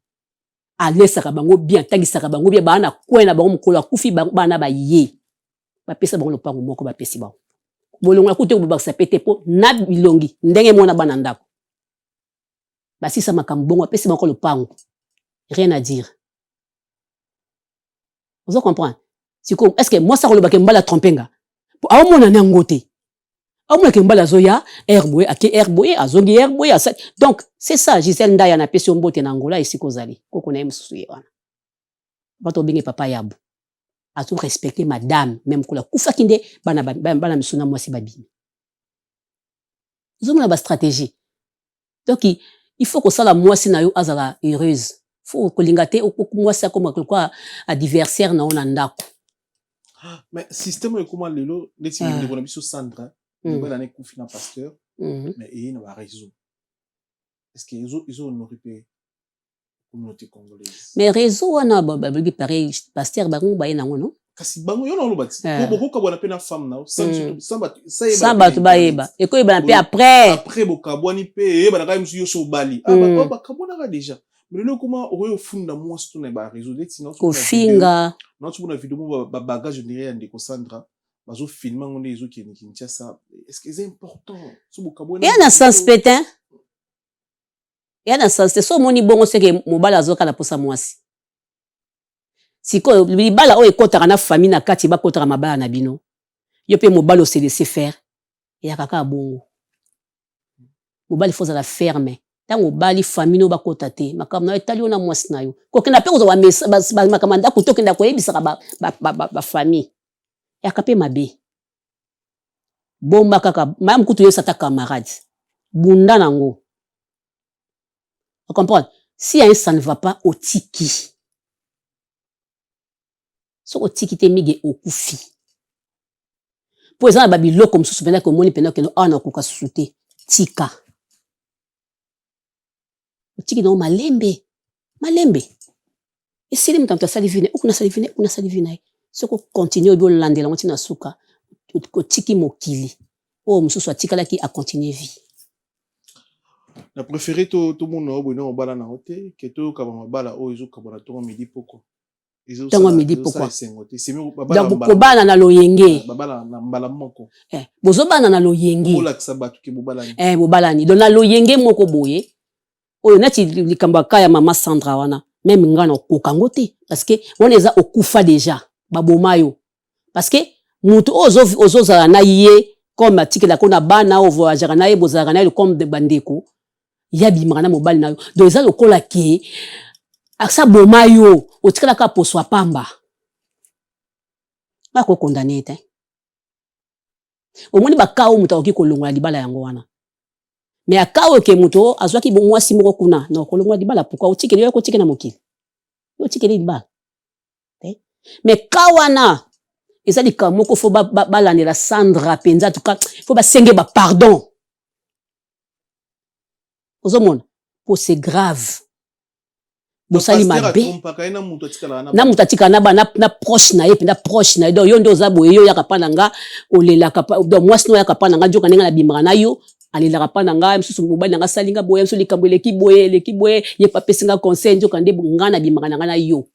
alesaka bango bien tagisaka bango bien bana kwena bango mukolo akufi bana ba ye ba pesa bango lopango moko ba pesi bango bolonga kuté ko bakisa pété po na bilongi ndenge mona bana ndako ba sisa makambongo pesi bango lopango rien à dire. Vous comprenez? Est-ce que moi ça ko lobake mbala trompenga a mona na ngote a mona ke mbala zoya herboy ake herboy azongi herboy donc c'est ça Gisèle Ndaya na pesi mbote na Angola ici kozali koko na emsusu ye wana bato binge papa yabu a tout respecter madame même kula kufa kinde bana misuna mwasi babimi zomona ba stratégie donc il faut que ça la mwasi na yo azala heureuse faut kolinga te mwasi akoma quoi adversaire na ona ndako mais système est comment lelo neti ni bona biso Sandra bana ne kufina pasteur mais il n'a pas raison. Est-ce qu'ils ont honoré la communauté congolaise? Mais réseau wana babi pareil pasteur bango ba yena ngono kasi bango yo na lobati ko boko ka bona pe na femme na samba to ba yeba e ko yeba pe après bokabwani pe ba na ka msu yo so bali ba kabona ka déjà mais le comment oyo funda moi sto na ba réseau de sinon ko finga non tu bona vidéo ba bagage généré ndeko Sandra bazo filmer ngone ezo ki Kinshasa est-ce que c'est important so bokabona ya na sens pétain ya na sens te so moni bongo seke mobala azoka na posa mwasi siko libala o ekotaka na famille na kati bakotaka mabala na bino yo pe mobala o se laisser faire ya kaka bongo mobali faut la ferme tango bali famille no bakota te makam na etali na mwasi na yo kokenda pe ko ba makamanda ko tokenda ko yebisaka ba famille ya kape mabe bomba kaka même kutu yo sata camarade bunda nango. Vous comprenez? Si ça ne va pas au tiki. So au tiki te mige au kufi. Pour exemple, babilo comme sous pena comme moni pena que no ana kuka souté tika. Au tiki no malembe. Et si les mtanto salivine, ukuna salivine. So ko continue bio landela ngoti na suka. Au tiki mokili. Oh mususu atika la ki a continuer vie. Na préféré tout monde au bono bala na hote que to ka bala o izo ka bala to midi poko Tango midi poko c'est mieux bala donc ko bana na loyenge bala na mbala moko bozo bana na loyenge bola kisabatu ke bobalani bobalani donc na loyenge moko boye oyo nati likamba kaya mama Sandra wana même ngana kokango te parce que on eza okufa déjà babomayo parce que mutu ozo za na ye comme atikela ko na bana o voyagera na ye bozaka na ye comme de bandeko ya bimaka na mobali na yo donc eza lokola ke aksa boma yo otikala ka poswa pamba bako condamné te omoni bakao muta oki kolongola libala yango wana mais akao ke muto azwaki mwasi moko kuna na kolongola libala pourquoi otikeli yo ko tikena mokili yo tikeli libala mais kawana eza likambo moko fo balandela Sandra penza en tout cas fo basenge ba pardon ozomona pour c'est grave bosali mabe na mutu atikala na proche na ye penda proche na ye donc yo nde oza boye yo yaka pa na nga olelaka pa donc mwasi no yaka pa na nga joka ndenge na bimaka na yo alelaka pa na nga msusu mobali na nga salinga boye msusu likambo eleki boye ye pa pesinga conseil njoka nde nga na bimaka na nga na yo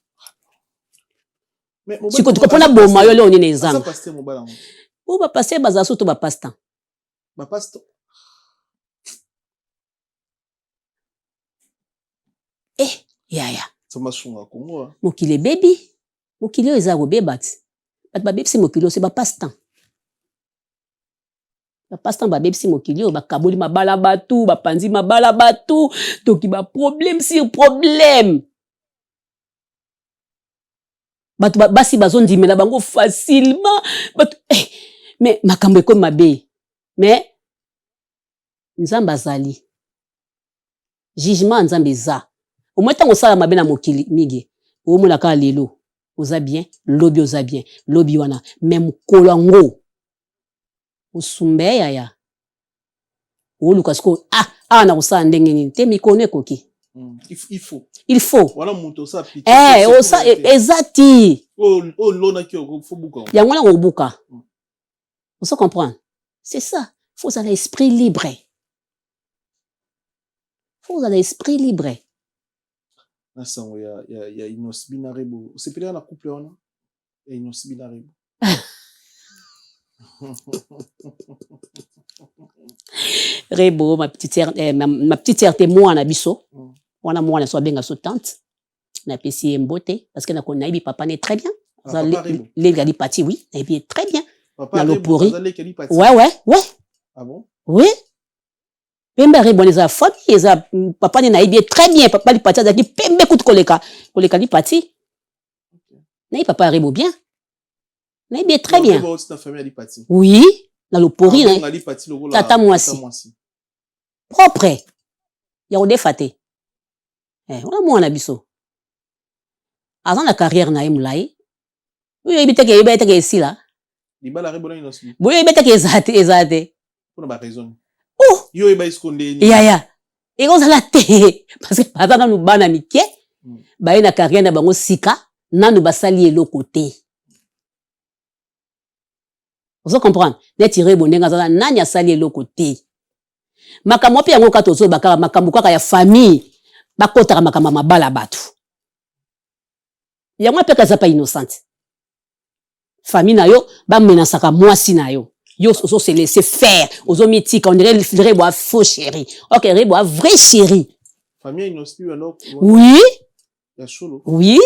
siko tukopona boma yo leo nini ezanga o ba passer baza soto ba pasteur yaya mokili bebi mokili oyo eza kobeba ti bato babebisi mokili oyo se bapastan babebisi mokili oyo bakaboli mabala batu bapanzi mabala batu toki baproblème sur problème bato basi bazondimela bango facilement bato mais makambo ekomi mabe mais nzambe azali jugement nzambe eza omoi ntango osala mabe na mokili mingi omona kaka lelo oza bien lobi oza bien lobi wana me mokolo yango osumba yaya oluka sikoyo awa na kosala ndenge nini te mikono ekoki il faut eza ti yango na kobuka oso comprendre c'est ça faut ozala esprit libre na sango ya Inos Binarebo osepelaka na couple wana ya Inos Binarebo Rebo ma petite sœur te mwana biso wana mwana so benga so tante na pesi mbote parce que na konaïbi papa n'est très bien les gars parti oui et bien très bien papa Lopori ouais ah bon oui pembe Rebo les famille eza papa ne naïbi très bien papa li parti azaki pembe kutu koleka li parti na papa Rebo bien naïbi très bien oui na Lopori tata mwasi propre ya odefate wana mwana biso aza na carrière na ye mulayi oyo yebi teke esila boyo yebi teke eza te yaya ekozala te parce que baza nanu bana mike baye na carrière na bango sika nanu basali eloko te ozo comprendre neti Rebo ndenge azala nani asali eloko te makambo mpe yango kaka tozobaka makambo kaka ya famille bakotaka makambo mabala bato yango mpe kaza pa innocente famille na yo bamenasaka mwasi na yo yo ozo se laisser faire ozo mitika on dirait Rebo a faux chéri ok Rebo a vrai chéri famille Inos alors oui ya solo oui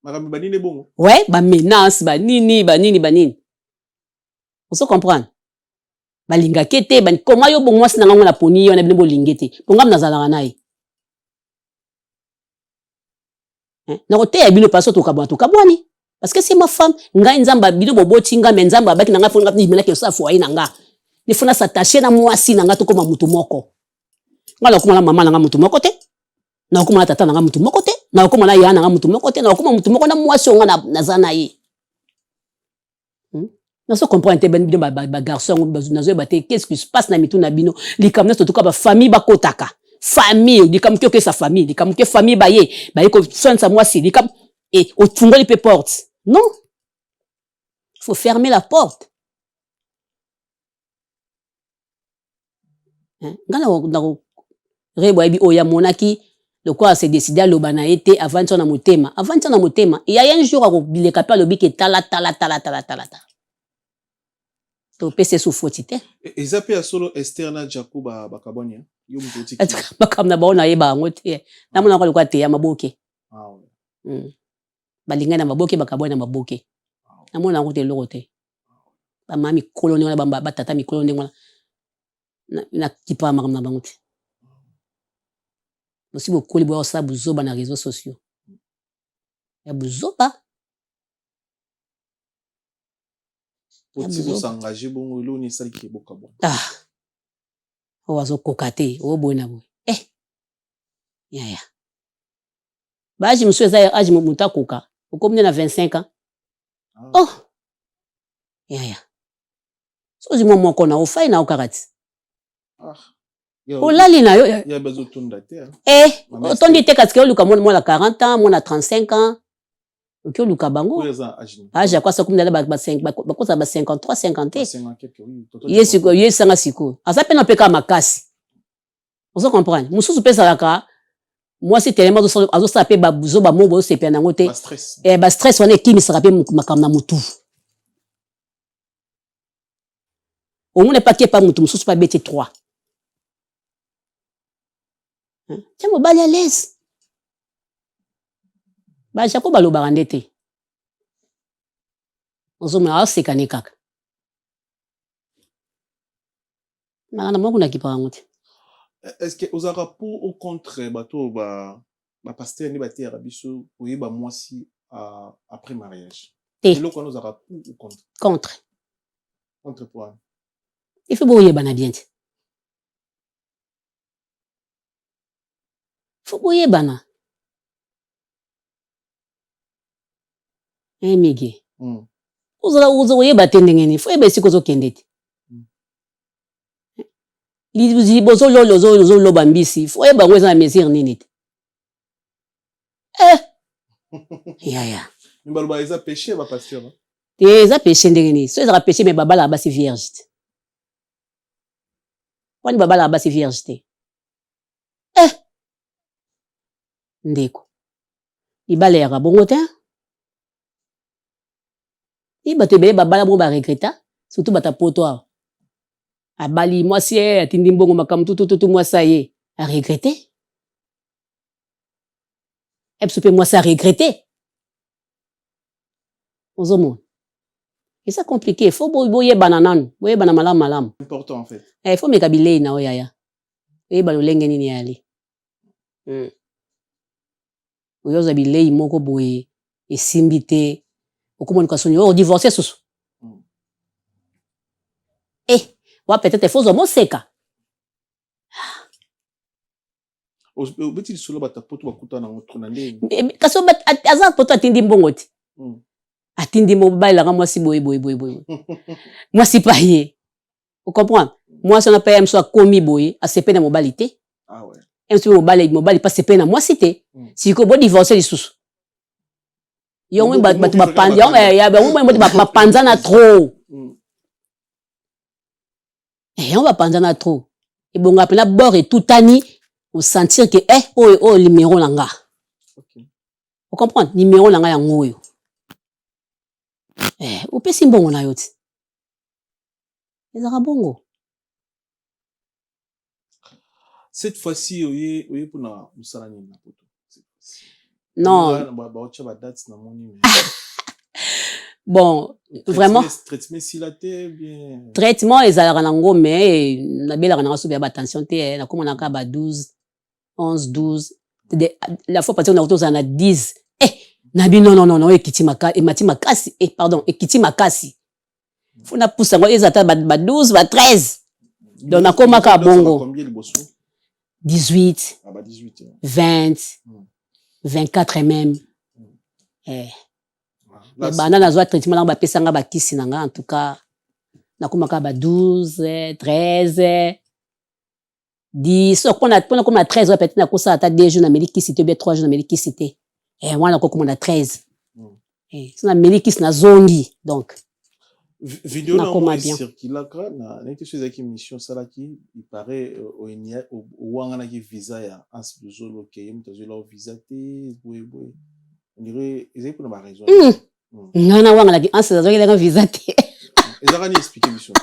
makambo banini bongo ouais ba menace banini ozo comprendre balinga kete koma yo bon mwasi na ngango na poni yo na bino bolinga te ponga mnazalaka naye na koteya bino paso tokabwani parce que c'est ma femme ngai nzamba bino boboti nga me nzamba abaki na nga fona ngati ke sa foyer na nga ni fona s'attacher na mwasi na nga to koma mutu moko ngala komala mama na nga mutu moko te na komala tata na nga mutu moko te na komala ya na nga mutu moko te na komala mutu moko na mwasi nga na zana ye na so comprendre te ben bino ba garçon nazo ba te qu'est-ce qui se passe na mitu na bino likamna to ka ba famille ba kotaka famille likam ke sa famille likam ke famille ba ye ko soin sa mwasi likam et au fungoli pe porte non il faut fermer la porte ngana na Rebo abi oya monaki le quoi s'est décidé à lobana été avant son motema il y a un jour à bileka pa lobi ke tala to pese sous fautité et zape ya solo Esther Jacob bakabonia yo mutoti bakamna baona yeba ngote na mona ko lokwa te ya maboke balinga na maboke bakabona maboke na mona ngote lokote ba mami kolonde wana ba tata mi kolonde wana na kipa makam na bango te aussi bokoli boya osala buzoba na réseaux sociaux ya buzoba oti bosengage bongo elo ni esaliki eboka bona oyo azokoka te oyo boye na boye yaya baage mosusu eza age moto akoka okomi na 25 ans yaya sozi mwa moko na ofai na okaka ti olali na yo otondi te kasi oluka mwana 40 ans mwana 35 ans oki oluka bango age akwasa komi nala bakosa ba 53 50 ye esanga sikoyo aza mpe na peka makasi ozo comprendre mosusu mpe ezalaka mwasi telema azosala mpe babuzoba mo bozosepela nango te bastress wana ekimisaka mpe makambo na motu omona epaki epa motu mosusu mpe abeti 3 tia mobali à l'aise bajapo balobaka nde te ozomona aosekane kaka makana moko nakipaka ngo te. Est-ce que vous avez pour ou contre bateau pasteur ni batera biso oyeba mwasi après mariage? Et le qu'on nous aura pour ou contre? Contre. Contre quoi? Il faut boyer bana bien. Faut boyer bana. Migi. Uzo oyeba tendengeni, faut yeba siko zo kendeti. Li bozo lo bambisi, faut yeba ngweza na mesure nini te. Ya. Mbaloba eza péché ba pasteur. Eza péché ndengeni. So eza péché mais babala basi vierge te. Wani babala basi vierge te. Ndeko. Ibale ya bongo te. Iba te bele babala bo ba regreta, surtout bata poto. Abali mwasi atindi mbongo makamu tutu mwasa ye a regretter. Epsupe mwasa a regretter. Ozomo. Et ça compliqué, faut boye banananu, boye banamala malam. Important en fait. Il faut mekabile na oyaya. E balolenge nini yali. Oyoza bilei moko boye esimbite. Okomoni kwa soni o divorcer susu. Wa peut-être faut zo moseka. O beti solo bata poto bakuta na ngotro na ndenge. Kaso aza poto atindi mbongoti. Atindi mobile la mwasi boye. Mwasi pa ye. Vous comprenez? Moi ça n'a pas aimé soit commis boye, a sepe na mobilité. Ah ouais. Aime sur mobile pas sepe na mwasi te. Si ko bo divorcer lisusu. Yo mwe batu ba panja, ya ba mwe ba panza na trop. On va penser à trop. Et bon, après la bord et tout ani, on sentir que oh numéro langa. Okay. Vous comprenez? Numéro langa yango yo. Ou peut si bon on a yoti. Les arabongo. Cette fois-ci, oye pour na musalani na poto. Non. Ba date na moni. Bon, vraiment. Traitement silaté bien. Traitement ezalaka nango mais na bela kana so ba attention te na comme on a ka ba 12, 11, 12. La fois passée on a autour na 10. Na bi non ekiti makasi emati makasi pardon ekiti makasi. Faut na poussa ngo ezata ba 12 ba 13. Donc na koma ka bongo. Combien le bosso? 18. Ah bah 18. 20. 24 même. Bana na zwa traitement la ba pesanga ba kisi nanga en tout cas na komaka ba 12 13 10 so qu'on a comme na 13 peut-être na kosa ata 2 jours na médicité bien 3 jours na médicité wana ko comme na 13 so na médicité na zongi donc vidéo na moi circula na nete chose qui mission sala qui il paraît au wanga ki visa ya ans duzolo ke mtazolo visa te boy on dirait ils pour ma raison. Nana wanga la ans zazoki la visa te. Ezaka ni expliquer mission.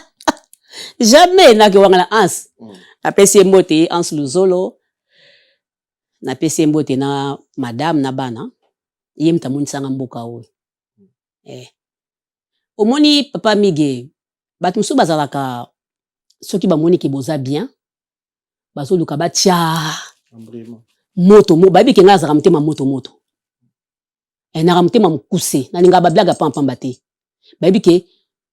Jamais na ke wanga la ans. Na pesi mbote ans luzolo. Na pesi mbote na madame na bana. Yem tamuni sanga mboka o. Omoni papa mige bato mosusu bazalaka soki bamoni ke boza bien bazoluka batia moto bayebi ke ngai azalaka motema moto naka motema mokuse nalinga bablaga pampamba te bayebi ke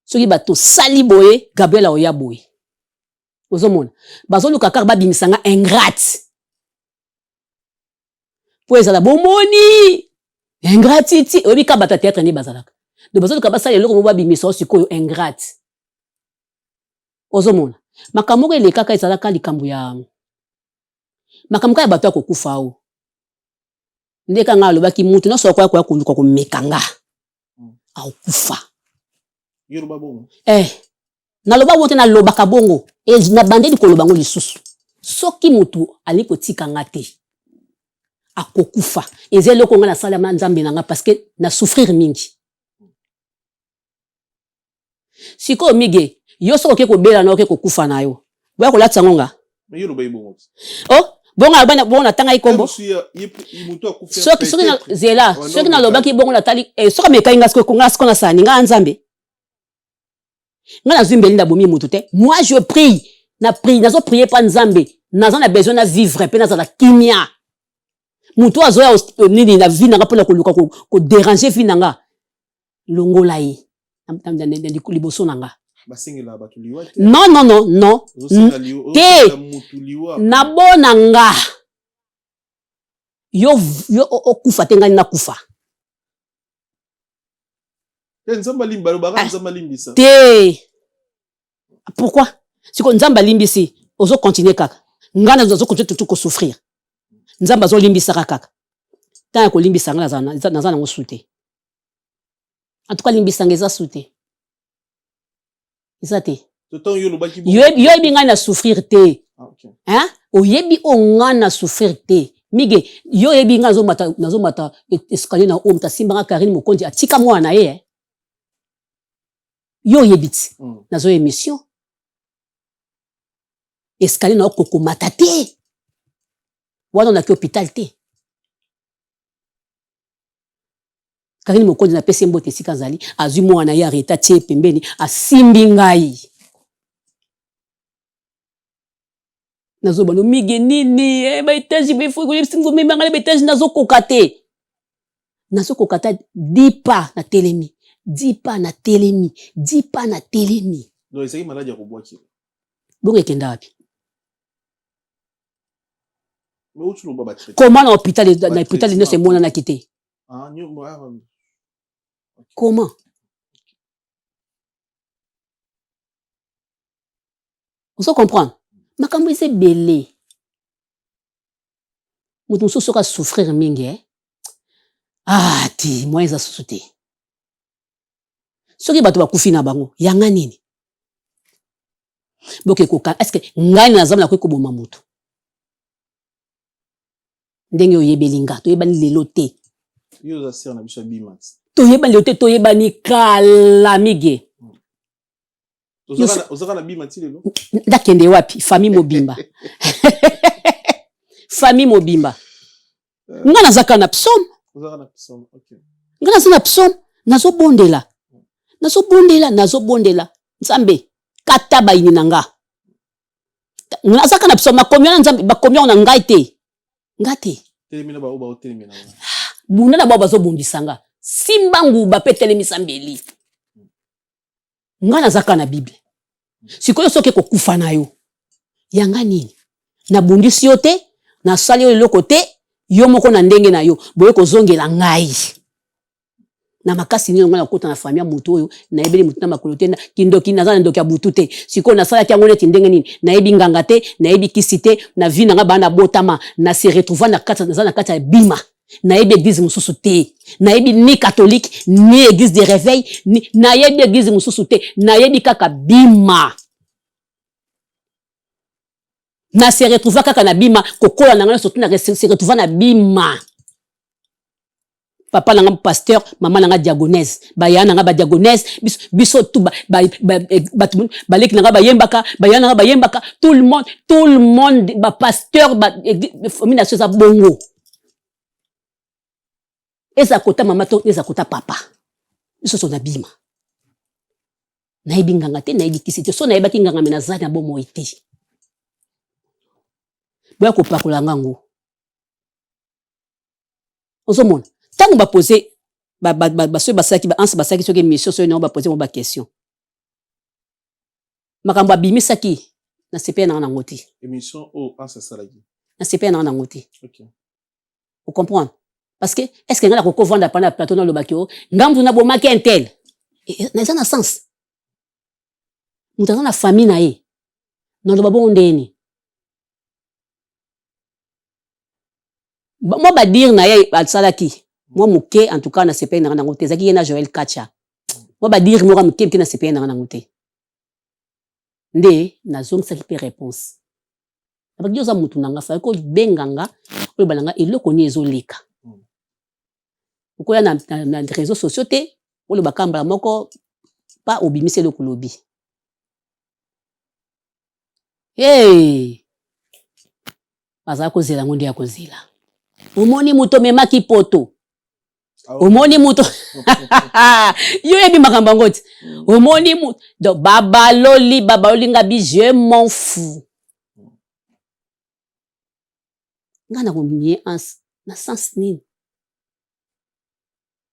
soki bato sali boye Gabriel oya boye ozomona bazoluka kaka babimisa nga ingrate po ezala bomoni ingratitude oyebi ka bato ya théâtre nde bazalaka donc bazoluka basala eloko mo babimisa sikoyo ingrate ozomona makambo elekaka ezalaka likambo ya makambo ya bato ya kokufa o ndeka nga alobaki mutu nyonso akoya koluka komeka nga akokufa naloba bongo te nalobaka bongo nabandeli koloba ngo lisusu soki mutu ali kotika nga te akokufa eza eloko nga nasala ma nzambe na nga parce que na souffrir mingi sikoyo mige yo soko ke kobela na oke kokufa na yo boya kolatisa ngo nga bongo bongo tanga ikombo soki na zela soki na lobaki bongo natali soki mekai nga siko na sani nga nzambe nga nazumbeli na bomi mutu te moi je prie nazo prier pa nzambe naza na besoin na vivre pe naza na kimia mutu azoya nini na vie nanga pona koluka ko déranger vie nanga longola ye liboso nanga non te nabona nga yo okufa te ngani nakufa te pourquoi siko nzamba limbisi ozo continuer kaka ngana ozo continuer tout souffrir nzamba zo limbisa kaka tant ko limbisa ngana naza na ngosute en tout cas limbisa ngeza sute izate yo ebi ngana souffrir te hein oyebi ongana souffrir te mige yo ebi ngana nazo mata escalier na omta simbanga Karine Mokonzi atika mwana ye yo yebiti nazo émission escalier na koko matate wana na ki hôpital te Karine Mokonzi na pesi mbote sika zali azui mwana ye areta tie pembeni asimbi ngai nazo bano mige nini ba etage befo ko singo me mangale ba etage nazo kokate 10 pas na telemi 10 pas na telemi 10 pas na telemi donc ezaki malade ya kobwaki bongo ekenda wapi mais utu loba ba comment na hôpital ne se mona na kité comment vous comprenez makambo ese belé mutu mosusu soka souffrir mingi ti moi eza susu te soki bato bakufi na bango yanga nini boke koka est-ce ngai nazamla na koboma mutu ndenge oyebeli nga toyebani lelo te yo za sir na biso bimat toyebani lelo te toyebani kala mige ozaka na bimat lelo ndakende wapi famille mobimba famille mobimba nga nazaka na psaume okay nga nazaka na psaume nazobondela nzambe kata bayini na nga nazaka na psaume bakomi na nzambe bakomi na ngai te telemina ba oba telemina buna na ba bazobundisa nga simba nguba pe telemisa mbeli nga nazaka na bible sikoyo soki kokufa na yo yanga nini nabundisi yo te nasali yo eloko te yo moko na ndenge na yo boye kozongela ngai na makasi nini nga nakota na famille mutu oyo nayebeli mutu na makolo te kindoki naza na ndoki ya butu te sikoyo nasalaki yango neti ndenge nini nayebi nganga te nayebi kisi te na vie nanga bana botama na se retrouver naza na kati ya bima nayebi église mosusu te nayebi ni catholique ni église de réveil nayebi église mosusu te nayebi kaka bima na se retrouver kaka na bima kokola nanga surtout na se retrouver na bima papa nanga pasteur maman nanga diagonese baya nanga ba diagonese biso tout baleki nanga bayembaka tout le monde ba pasteur ba famille na soza bongo eza kota mama to eza kota papa biso so na bima nayebi nganga te nayebi kisi te so nayebaki nganga me nazali na bomoi te boya kopakola ngango ozomona ntango bapose basoki basalaki baanse basalaki soki émission soki nango bapose mo baquestion makambo abimisaki na CPE nanga nango te émission oyo anse asalaki na CPE nanga nango te ok vous comprenez parce que est-ce que nga na kokovanda pana plateau na lobaki o ngambu na bomaki intel na eza na sens mutu aza na famille na ye na loba bongo ndeni moi badire na ye asalaki moi moke en tout cas na CPE nanga nango te ezalaki ye na Joël Kacha moi badire moko moke na CPE nanga nango te nde nazongisaki mpe réponse abaki oza mutu nanga fai ko benganga oyo bananga eloko ni ezoleka okoya na réseaux sociaux te oyo bakambala moko pa obimisi eloko lobi hey bazala kozela ngo nde ya kozela omoni mutu omemaki poto omoni mutu yo yebi makambo yango te omoni mutu donc babaloli nga bi je m'en fous nga na konie ansi na sens nini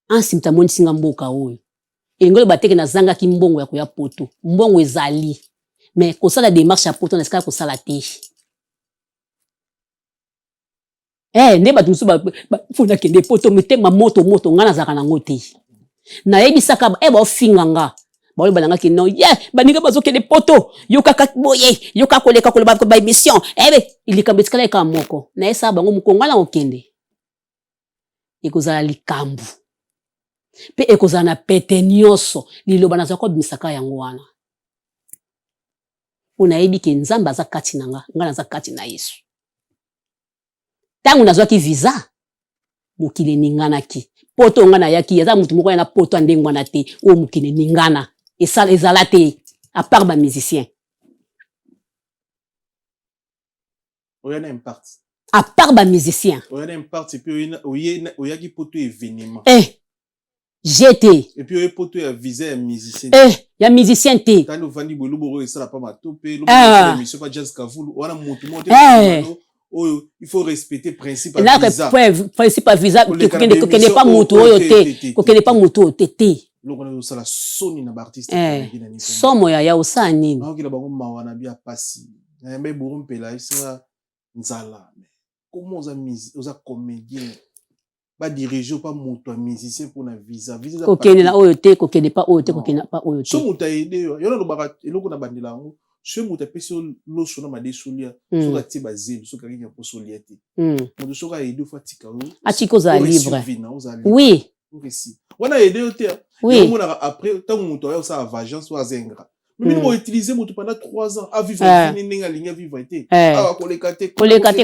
ansi mtamonisi nga mboka oyo engolo bateke nazangaki mbongo ya koya poto mbongo ezali mais kosala démarche ya poto na esika kosala te nde bato mosusu bafuna kende poto mitema moto nga nazalaka nango te nayebisaka baofinga nga baoyo balangaki non baninga bazokende poto yokaka boye yoka koleka koloba ba émission likambo etikala eka moko nayesaka bango mokongo na okende ekozala likambo mpe ekozala na pete nyonso liloba nazala kobimisaka yango wana po nayebi ke nzambe aza kati na nga naza kati na Yesu ntango nazwaki visa mokili eninganaki poto nga nayaki aza mutu moko ya na poto ndenge wana te oyo mokili eningana ezala te à part bamusicien oyana impact à part bamusicien oyana impact epuis oyaki poto événement j'étais et puis poto ya visa ya musicien ya musicien te tani ovandi boye lobo oyo esala pa matope lobo esala émission pa jazz kavulu wana mutu mo te oyo il faut respecter principe à visa principe à visa kokende pa mutu oyo te kokende pa mutu oyo te loko na osala soni na baartiste somo ya osala nini naokila bango mawa na bia pasi nayambe buru mpela esinga nzala comment oza comédien badirige pa moto ya musicien mpona visa kokende na oyo te kokende pa oyo te kokende pa oyo te so moto ayede yo yona lobaka eloko na bandela yango so moto apesi loso na madesolia soki atie bazeli soki akiki aposolia te moto soki ayede ofa atika oyo atika ozala libre oui wana ayede yo te omonaka après ntango moto aya osala vagence oyo aza ingrat mimi boutiliser moto pendant 3 ans à vivre ndenge alingi avivre te awa koleka te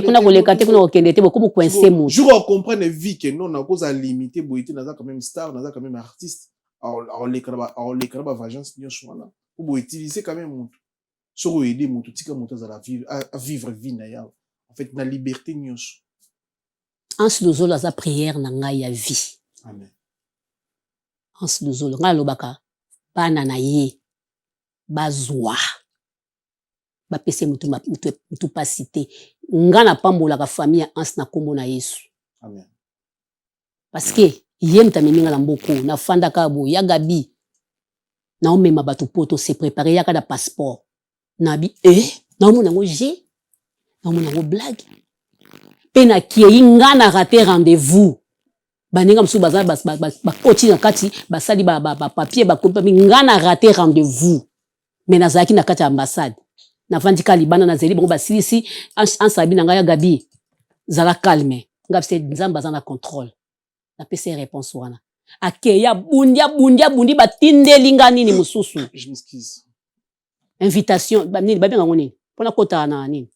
kuna kokende te bokomo coincer moto jour à comprendre vie que non na cause à limiter boye te naza quand même star naza quand même artiste aoleka na ba vagence nyonso wana po boutiliser quand même moto soko aider moto tika moto azala vivre vie na ya en fait na liberté nyonso Anse Lozolo aza prière na ngai ya vie amen Anse Lozolo ngai lobaka bana na ye bazwa bapese mutu pasi te nga na pambolaka famille ya Anse na kombo na Yesu amen parce que ye mutamemi nga na mboko na fandaka bo ya gabi na omema bato poto se préparer yaka na passeport na bi na omona ngo je na omona ngo blague pe na kiei nga na raté rendez-vous baninga msu baza bakoti na kati basali papier bakopi nga na raté rendez-vous mais nazalaki na kati ya ambassade navandika libana nazeli bango basilisi ansabi na ngai ya gabi zala calme nga bise nzambe aza na contrôle napesa réponse wana akeya bundi batindeli nga nini mosusu je m'excuse invitation nini babenga ngo nini mpona kota na nini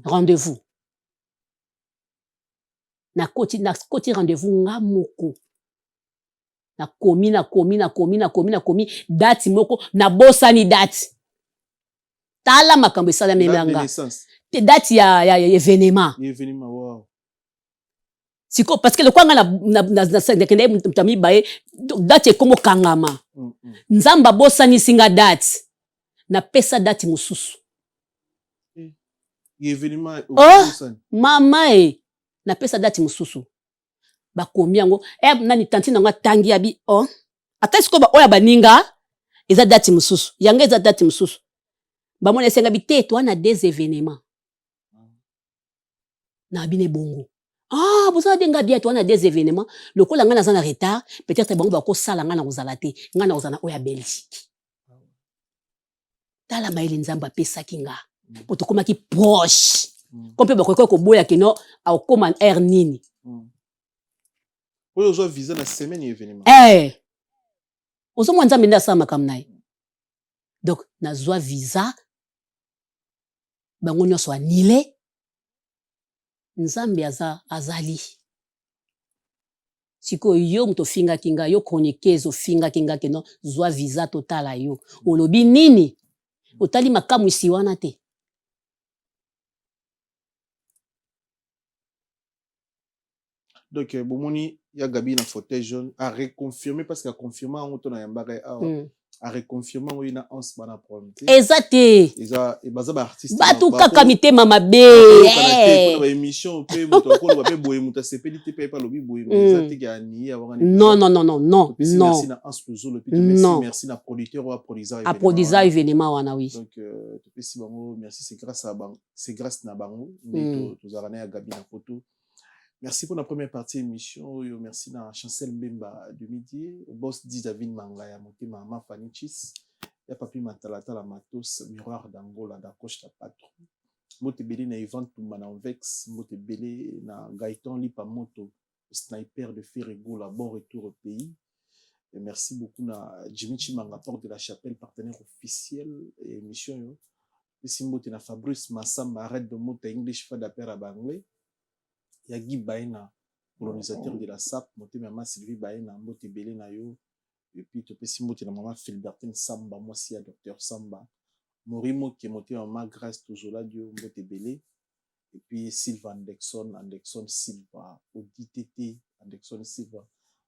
rendez-vous na koti rendez-vous nga moko nakomi date moko na bosani date tala makambo esala memanga date ya événement wow siko parce que le kwanga na kende mutami bae date komo kangama nzamba bosani singa date na pesa date mususu événement mama na pesa date mususu bakomi yango nani tanti nanga tangi abi ata siko ba oya baninga eza date mususu yanga eza date mususu bamona esenga bite to na des événements na bine bongo boza denga bia to na des événements lokola nga naza na retard peut-être bango bako sala nga na kozala te nga na kozala oya Belgique tala maili nzamba pesa kinga poto komaki proche kompe bako ko boya kino au koma air nini oyo zo visa na semaine événement ozo mwanza menda sama kamnaye donc na zwa visa bango nyonso anile nzambe azali siko yo mto finga kinga yo chroniqueuse finga kinga keno zwa visa totala yo olobi nini otali makamu isi wana te donc bomoni ya Gabi na fauteuil jaune a reconfirmer parce que a confirmer en to na yambare a reconfirmer ngo ina ons bana problème exacté eza baza ba artiste batu kaka mitema mabe ba émission pe moto ko ba pe boye muta sepeli te pe pa lobi boye eza te ga ni avant non merci na ons plusieurs le petit merci na producteur ou a produisa événement wana oui donc to pesi bango merci c'est grâce na bango mais to zarana ya Gabi na photo. Merci pour la première partie de l'émission. Merci à Chancel Mbemba de midi. Boss dit David Mangaya, monté maman Fanny Chis. Ya papi Matalata la Matos, miroir d'Angola, d'accroche ta patron. Mote belé na Yvan Toumana Vex, mote belé na Gaëtan Lipa Moto, sniper de Ferrego, la bon retour au pays. Et merci beaucoup na Jimmy Chimanga, porte de la Chapelle, partenaire officiel et émission. Merci mote na Fabrice Massamba, arrête de mote English, fait d'appel à Banglais. Il y a Guy Baena, colonisateur de la SAP, monté maman Sylvie Baena, moté belé na yo, et puis tu peux si monter la maman Philbertine Samba, moi aussi à docteur Samba, Morimo qui est monté maman Grâce toujours là, Dieu, moté belé, et puis Sylvain Anderson Silva, ODTT, Anderson Silva,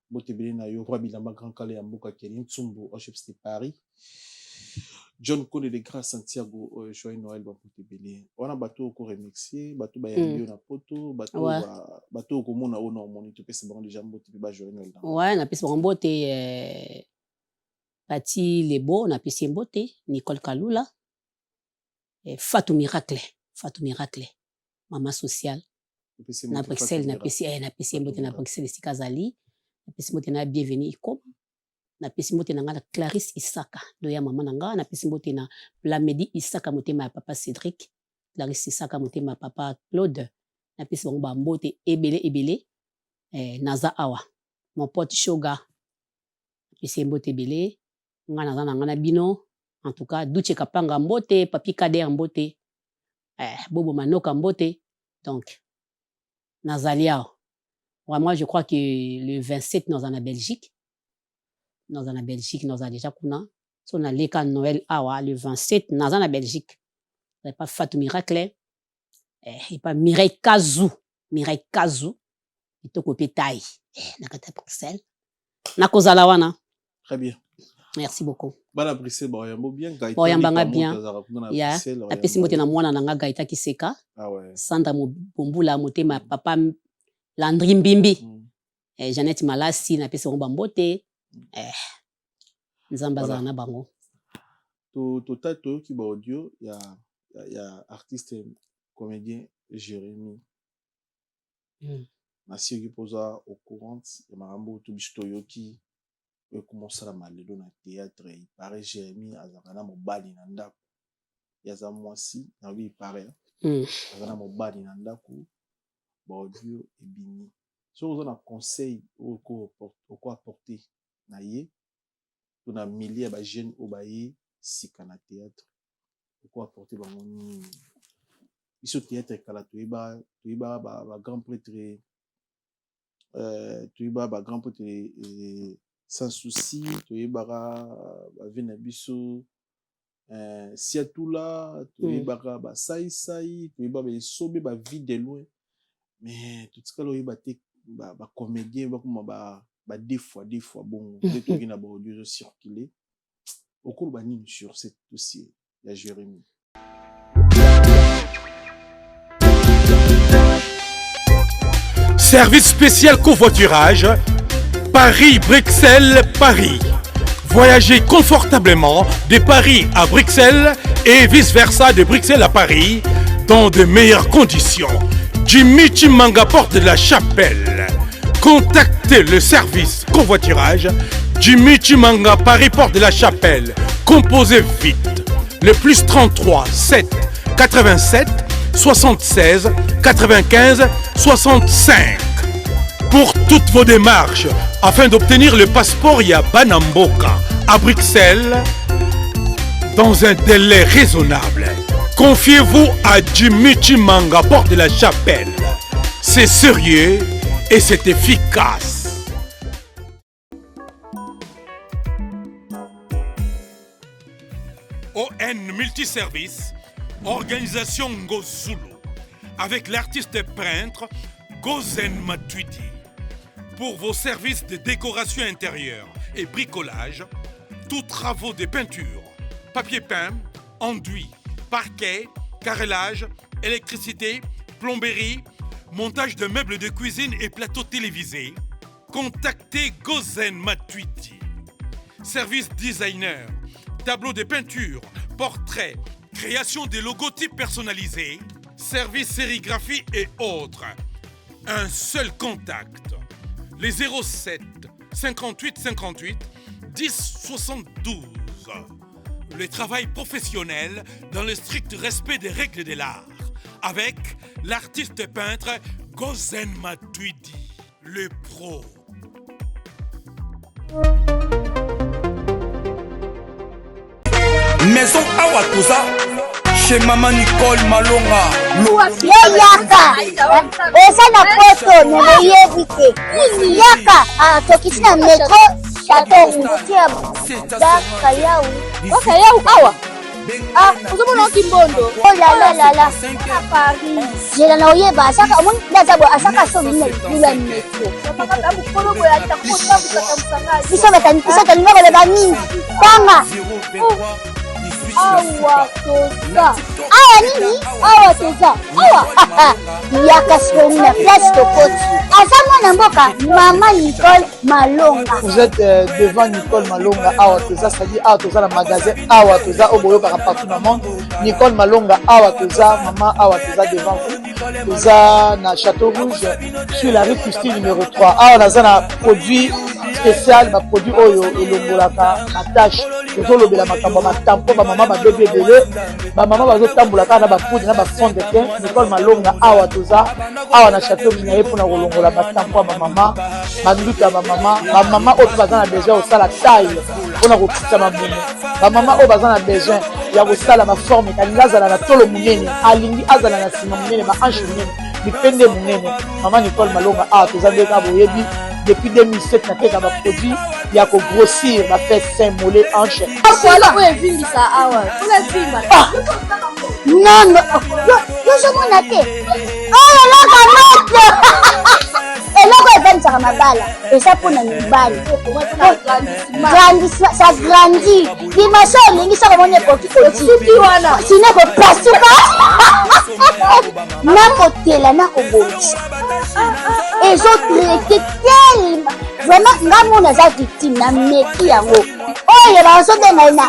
moté belé na yo, Roi Bilamba Grand Calais, Amboka Kelin, Tsumbo, HFC Paris, John Cole de Grâce Santiago, Joyeux Noël, Bapote Belé. On a bateau au remercié, bateau bayambi na poto, bateau au komona au non moni to pesa bango déjà mbote ba Joyeux Noël. Ouais, na pesa bango mbote Pati Lebo, na pesa mbote Nicole Kalula, Fatou Miracle, maman sociale. Na Bruxelles na pesa mbote na Bruxelles Sikazali, na pesa mbote na bienvenue Ikoma. Na pesi mbote na nga na Clarisse Isaka do ya mama na nga na pesi mbote na Lamedi Isaka motema ya papa Cédric Clarisse Isaka motema ya papa Claude na pesi bango ba mbote ebele naza awa mon pote Shoga pesi mbote ebele nga naza na nga na bino en tout cas Duche Kapanga mbote papi Kader mbote Bobo Manoka mbote donc nazali awa moi je crois que le 27 nous en Belgique. Nous en Belgique, nous avons déjà kuna. Si on a les cas Noël awa le 27, nous en Belgique. Il n'y a pas Fatou Miracle, il n'y a pas Mireille Kazou, il te copie taille. Nakata Bruxelles. Nakozala wana. Très bien. Merci beaucoup. Bana Bruxelles, boyambo bien. Boyambanga bien. Ya. La pesi mote na mwana nanga Gaita Kiseka. Ah ouais. Sanda Bombula motema papa Landry Mbimbi. Jeannette Malasi na pesi ngomba mbote. Nzamba za na bango total to ki ba audio ya artiste comédien Jérémy Massi qui posa au courant ya marambo to bisto yoki e commencer la malelo na théâtre il paraît Jérémy azana mobali na ndako ya za mwasi na bi paraît azana mobali na ndako ba audio ebini so on a conseil au ko apporter na ye to na milieu ba jeune o ba ye sika na théâtre pourquoi apporter ba moni iso théâtre kala to iba ba grand prêtre to iba ba grand prêtre sans souci to iba ba vena biso siatula to iba ba sai to iba ba sobe ba vie de loin mais tout ce que lo iba te ba comédien ba kuma ba bah des fois bon dès que tu as audio circuler au cours banine sur cet dossier il y a Jérémy. Service spécial covoiturage Paris-Bruxelles-Paris. Voyagez confortablement de Paris à Bruxelles et vice-versa de Bruxelles à Paris dans de meilleures conditions. Jimmy Chimanga, porte de la Chapelle. Contactez le service covoiturage Jimmy Chimanga, Paris, porte de la Chapelle. Composez vite. Le plus 33 7 87 76 95 65. Pour toutes vos démarches, afin d'obtenir le passeport Yabanamboka à Bruxelles, dans un délai raisonnable, confiez-vous à Jimmy Chimanga, porte de la Chapelle. C'est sérieux et c'est efficace. ON Multiservice, organisation Ngozulu, avec l'artiste peintre Gozen Matuidi. Pour vos services de décoration intérieure et bricolage, tous travaux de peinture, papier peint, enduit, parquet, carrelage, électricité, plomberie, montage de meubles de cuisine et plateaux télévisés, contactez Gozen Matuidi. Service designer, tableau de peinture, portrait, création de logotypes personnalisés, service sérigraphie et autres. Un seul contact. Les 07 58 58 10 72. Le travail professionnel dans le strict respect des règles de l'art. Avec l'artiste peintre Gozen Matuidi, le pro. Maison Awatusa, chez Maman Nicole Malonga. Yaka, eza na poto neyebi te. Yaka, tokisi na metro chateau tia daka yau. Daka yau awa. Uzomona kimbondo. Oh la la la. Paris. Jela na oyeba asaka omoni ndazabo asaka so bina lula metro. Saka abu kolobo ya takota kusamusanga. Bisa taninga bale bani. Kwanga. Awa toza. Awa nini? Awa toza. Awa. Yaka soni na place tokoti. Asama na mboka Maman Nicole Malonga. Vous êtes devant Nicole Malonga Awa toza, c'est-à-dire Awa toza le magasin Awa toza au boyo partout dans le monde. Nicole Malonga Awa toza, maman Awa toza devant vous. Toza na Château Rouge sur la rue Custine numéro 3. Awa naza na produit spécial, ma produit oyo elongolaka na tâche. Tozolobela makambo matampo ba maman ba bébé belé, ba maman bazotambolaka na ba poudre na ba fond de teint. Nicole Malonga Awa toza, Awa na Château Minaye pour na kolongola batampo ba maman, manduka ba maman oyo bazana besoin osala taille pour na kokita mabumu. Ba maman oyo bazana besoin ya kosala ma forme kalinga azala na tolo munene, alingi azala na sima munene, ma hanche munene, mipende munene. Maman Nicole Malonga Awa toza ndeka boyebi depuis 2007 na teka ba produit ya ko grossir ba fait sein mollet hanche. Voilà où est vindi ça awa. Où est vindi? Non non. Yo je m'en atte. Oh là là eloko evanisaka mabala eza mpona mibali ça grandit dimension olingi soko moni ekoki kosuki wana sine kopasuka nakotela nakobongisa ezotraite telema vraiment nga mona aza victime na meki yango oyo bazobenga na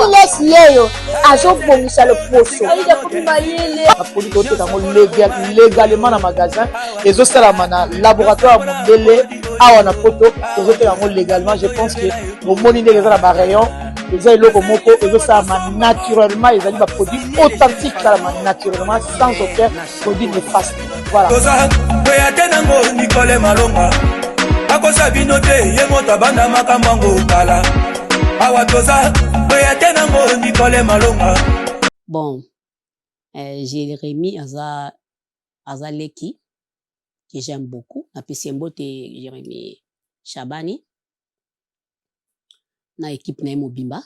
Lesi yeyo azobongisa loposo apoli toteka yango légalement na magasin ezosalama na laboratoire mondele awa na poto tozoteka yango légalement. Je pense que omoni ndenge eza na barayon eza eloko moko ezosalama naturellement, ezali baproduit authentique salama naturellement sans aucun produit néfaste. Voilà. Nango Nicole Malonga akosa bino te ye moto abanda makambo yango tala Awa toza boyate nango Nicole Malonga. Bon, Jérémy Azaleki, que j'aime beaucoup. Napesi mbote Jérémy Chabani na équipe na Mobimba.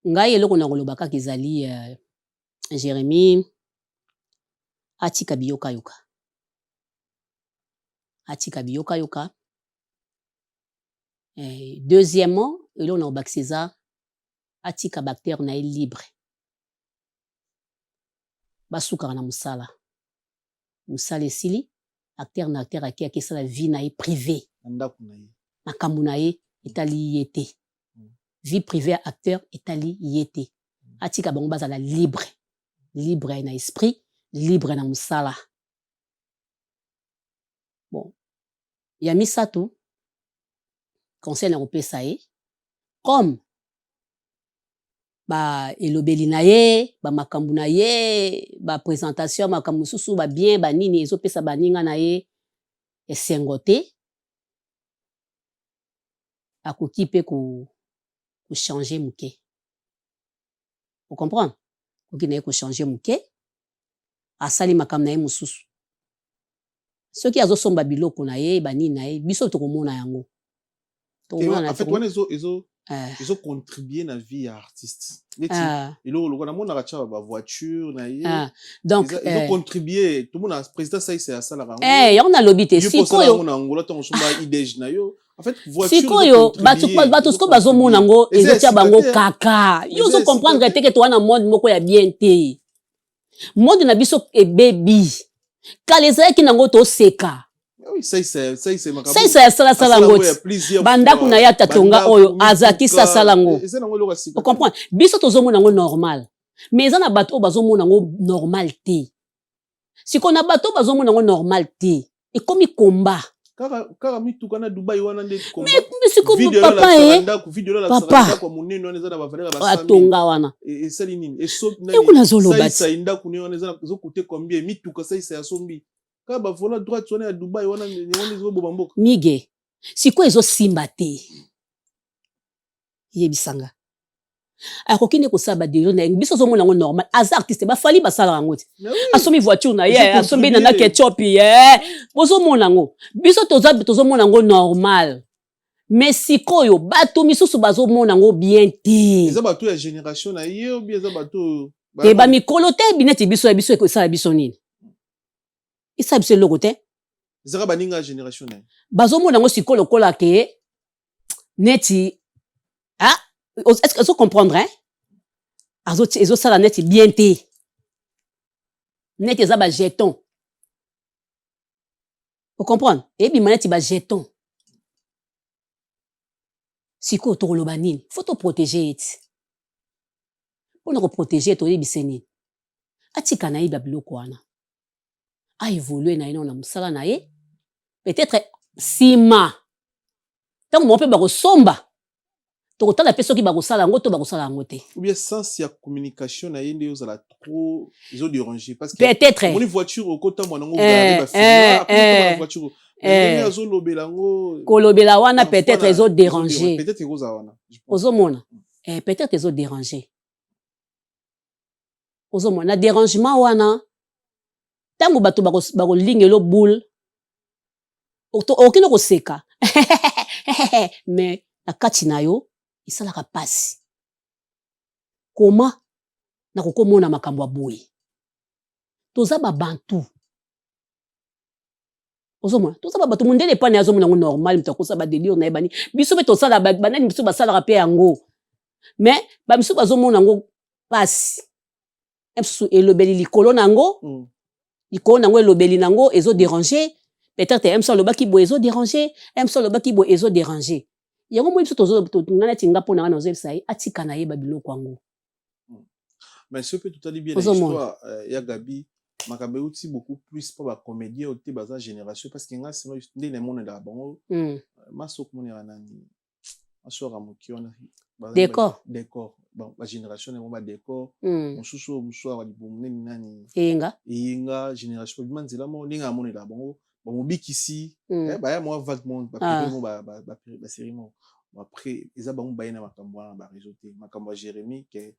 Ngai eloko na kolobaka kezali Jérémy atika biyoka yoka. Atika biyoka yoka. Deuxièmement, elo na obak César, atika bactère na libre. Basukara na musala. Musala esili, acteur na acteur aki akesala vie na ye privé. Makambo na ye etali yete. Vie privée à acteur etali yete. Atika bango bazala libre. Libre na esprit, libre na musala. Bon. Ya misato, conseil na kopesa ye, comme ba elobeli na ye, ba makambu na ye, ba présentation, makambu susu, ba bien, ba nini, ezo pesa ba ninga na ye, esengo te, akoki pe ko changer muke. Vous comprenez? Koki na ye ko changer muke, asali makambu na ye mususu. Soki azo somba biloko na ye, ba nini na ye, biso tokomona yango. En fait, ils ont contribué à la vie artiste. Ils ont voiture, donc ils ont contribué. Tout le monde a président ça c'est à ça la rango. On a l'obité. Si quoi yo? En fait, voiture. Si quoi yo? Batusko bazo monango, ils ont bango kaka. Ils ont comprendre que toi na monde moko ya bien te. Monde na biso e baby. Kaleza ki nango to seka. Oui, ça c'est salango. Banda kuna ya tatonga oyo azaki sa salango. Vous comprenez? Biso tozo monango normal. Mais na bato bazo monango normal te. Si qu'on a bato bazo monango normal te. Et comme il combat. Car mi tukana Dubai wana nde combat. Mais si comme papa atonga wana. Et ça nini? Et so kuna zolo bati. Ça inda kuni wana za zo coûter combien? Mi tuka ça c'est asombi. Kaba vola droit sonner à Dubai wana ni zo bobamboka. Mige. Si quoi ezo simba te. Yebisanga. Akokine ko saba de na biso zo mona ngo normal. Az artiste ba fali ba sala ngoti. Asomi voiture na ye, asomi na ketchup ye. Bozo mona ngo. Biso tozo mona ngo normal. Mais si koyo bato misusu bazo mona ngo bien te. Eza bato ya génération na ye ou bien eza bato e ba mikolo te bineti biso ya biso ekosala biso nini. Isa biso loko te. Eza ba ninga génération na. Bazo mona ngo sikolo kola ke neti est-ce que vous comprenez, hein? Ils ont ça la net bien té. Net ils ont jeton. Vous comprenez? Et puis manet ils jeton. Si quoi autour le banine, faut te protéger. Pour nous protéger, tu es biseni. Atika na iba biloko wana. A évolué na ina na musala na ye. Peut-être sima. Tant mon peut ba somba. Tokotala peso ki bakosala ngo to bakosala ngo te. Ou bien sens ya communication na yende ozala trop ils ont dérangé parce que peut-être mon voiture au côté moi ngo ba filmer voiture azo lobela ngo kolobela wana peut-être ils ont dérangé. Peut-être ils wana. Ozomona. Peut-être ils ont dérangé. Ozomona dérangement wana. Tango bato bako lingelo boule. Okino ko seka. Mais la katina yo isalaka pasi. Koma na kokomona makambo boye. Toza ba bantu. Ozomona, toza ba bantu mundele pa na azomona ngo normal mutakosa ba délire na ebani. Biso be tosala banani biso basala rapé yango. Mais ba biso bazomona ngo pasi. Emsu elobeli likolo nango. Likolo nango elobeli nango ezo déranger. Peut-être emsa lobaki bo ezo déranger, emsa lobaki bo ezo déranger. Yango mo biso tozo ngana tinga pona ngana ozel sai atika na ye babilo kwango. Mais ce peut tout à dit bien l'histoire ya Gabi makabe outi beaucoup plus pour ba comédien ou te baza génération parce que nga sinon ndé ne monde da bon masok moni nani masora mokiona décor bon la génération ne ba décor mususu muswa wa libumne nani inga génération bimanzela mo ninga moni da bon bon bikisi ba ya moi vaguement ba série mo après ils a bango bayina makambo ba réseauté makambo Jérémy que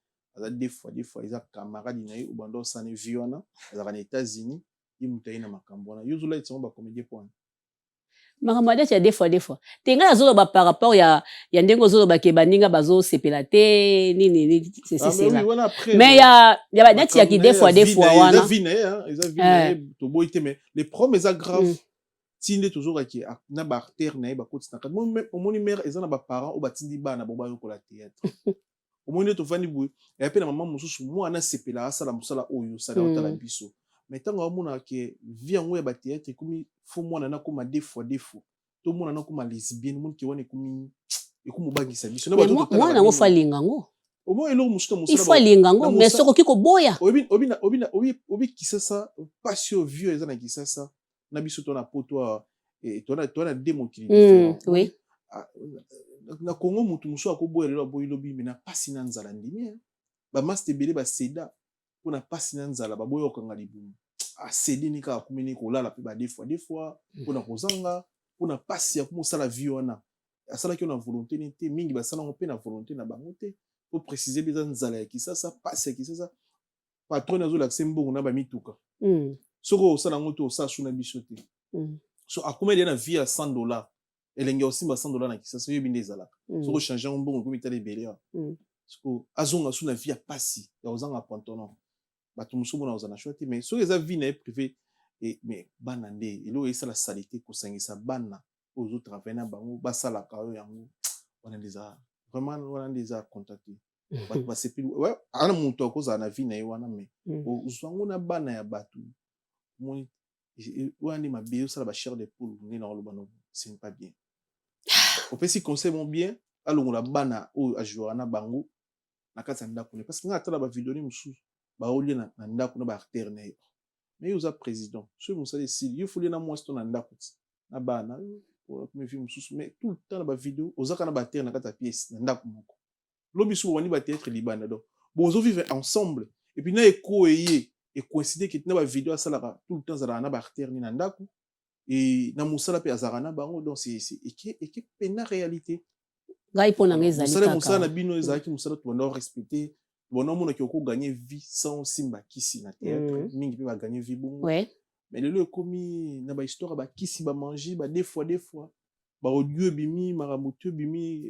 des fois ils a camarade naï ou bando sané viona aux États-Unis ils mutaina makambo na yuzula itso ba comédie point Makamade ya des fois. Tenga azolo ba par rapport ya ndengo zolo ba ke baninga bazo sepela te ni c'est là. Mais ya ba net ya ki des fois wana. Ils vine to boité mais les problèmes est grave. Tinde toujours qui na ba artère na ba côté na kat. Au moni mère ezana ba parents ou ba tindi ba na boba yo ko la théâtre. Au moni to fani bu et puis na maman mususu mo ana sepela sala musala oyo sala otala biso. Mais tant qu'on a que vie en web théâtre comme faut moi na comme des fois tout le monde na comme lesbienne monde qui wone comme et comme bangi sa biso na ba tout moi na fa lingango au moins elo musuto il faut lingango mais soko kiko boya obi qui ça passion vieux ezana qui ça na biso to na poto et to na démon qui oui na Congo mutu muso akoboya lelo boyi lobi mais na pasi na nzala ndimi ba master belé ba seda pour na pasi na nzala ba boyo kanga libumu cédé ni ka kumini ko lala pe ba des fois pour na kozanga pour na pasi ya ko sala vie wana asala ki on a volonté nité mingi ba sala on pe na volonté na bango te pour préciser les nzala ya kisasa pasi ya kisasa patron azo la sembo na ba mituka soko sala ngoto sa suna bisote so akomedi na vie à $100 elenge aussi ba $100 na kisasa yo binde zala soko changer un bon ko mitale belé soko azonga suna vie à pasi ya ozanga pantonon bato musumu na ozana chote mais so eza vie na privé et mais bana nde elo esa la salité ko sangisa bana aux autres travailler na bango basala ka yo yango wana ndeza vraiment wana ndeza contacter bato basepi ouais ana muntu akoza na vie na ye wana mais uzwango na bana ya bato moni wana ma bio sala ba chair de poule ni na loba no c'est pas bien au fait si conseil mon bien alongola bana o ajouera na bango na kati nda kone parce que ngata la ba vidéo ni musu ba olie na ndako na ba artère na yo mais uza président ce vous savez si il faut na moi sto na ndako na bana pour me film sous mais tout le temps na ba vidéo ozaka na ba artère na kata pièce na ndako moko lobi sou wani ba théâtre libana donc bozo vivre ensemble et puis na eko eye et coïncider que na ba vidéo ça tout le temps za na ba artère ni na ndako et na musala pe azara na bango donc c'est et pena réalité ngai pona ngeza kaka musala na bino ezaki musala to na respecter bon on a qui gagner vie sans simba kisi na théâtre mingi pe ba gagner vie bon ouais mais le komi na ba histoire ba kisi ba manger ba des fois ba odieux bimi maramutu bimi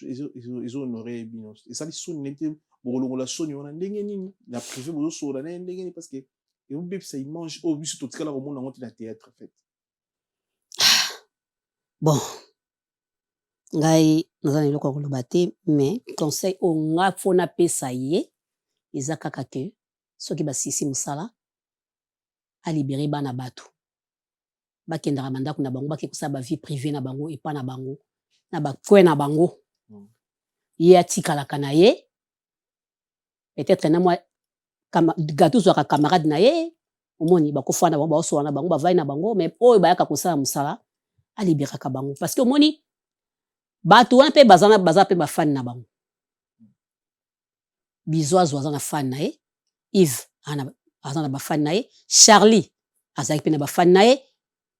ils honoré bino et ça les son n'était bon la son on a ndenge nini na privé bozo so na ndenge ni parce que et on bébé ça il mange au but tout cas là au monde on na théâtre en fait bon ngai nazana eloko koloba te mais conseil o nga fona pesa ye eza kaka ke soki basisi musala a libérer bana bato bakendaka bandako na bango bakekosala ba vie privée na bango epa na bango na bakwe na bango ye atikalaka na ye peut-être na mwa gâteau zwaka camarade na ye omoni bakofana bango baosola na bango bavai na bango mais oyo bayaka kosala musala a libéraka bango parce que omoni bato wana pe baza pe bafani na bango Bizoazo aza na fan na ye Yves aza na bafani na ye Charlie azalaki pe na bafani na ye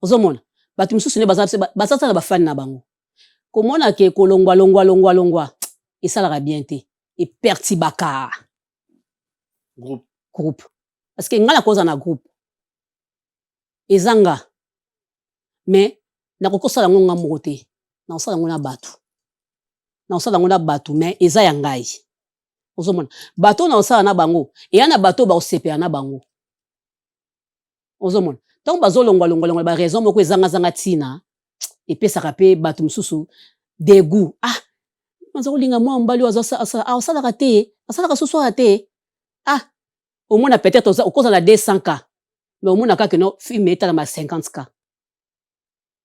ozomona bato misusu ne baza na bafani na bango komona ke kolongwa esalaka bien te epertibaka groupe parce que ngala koza na groupe ezanga mais nakokosala ngo nga moko te na osala ngo na bato mais eza ya ngai ozomona bato na osala na bango eya na bato ba osepela na bango ozomona donc bazolongwa ba raison moko ezanga tina epesaka pe bato mususu dégoût manza kolinga mwa mbali asalaka te asalaka sosoa te omona peut-être okozala 200K mais omona kaka no film etala ma 50K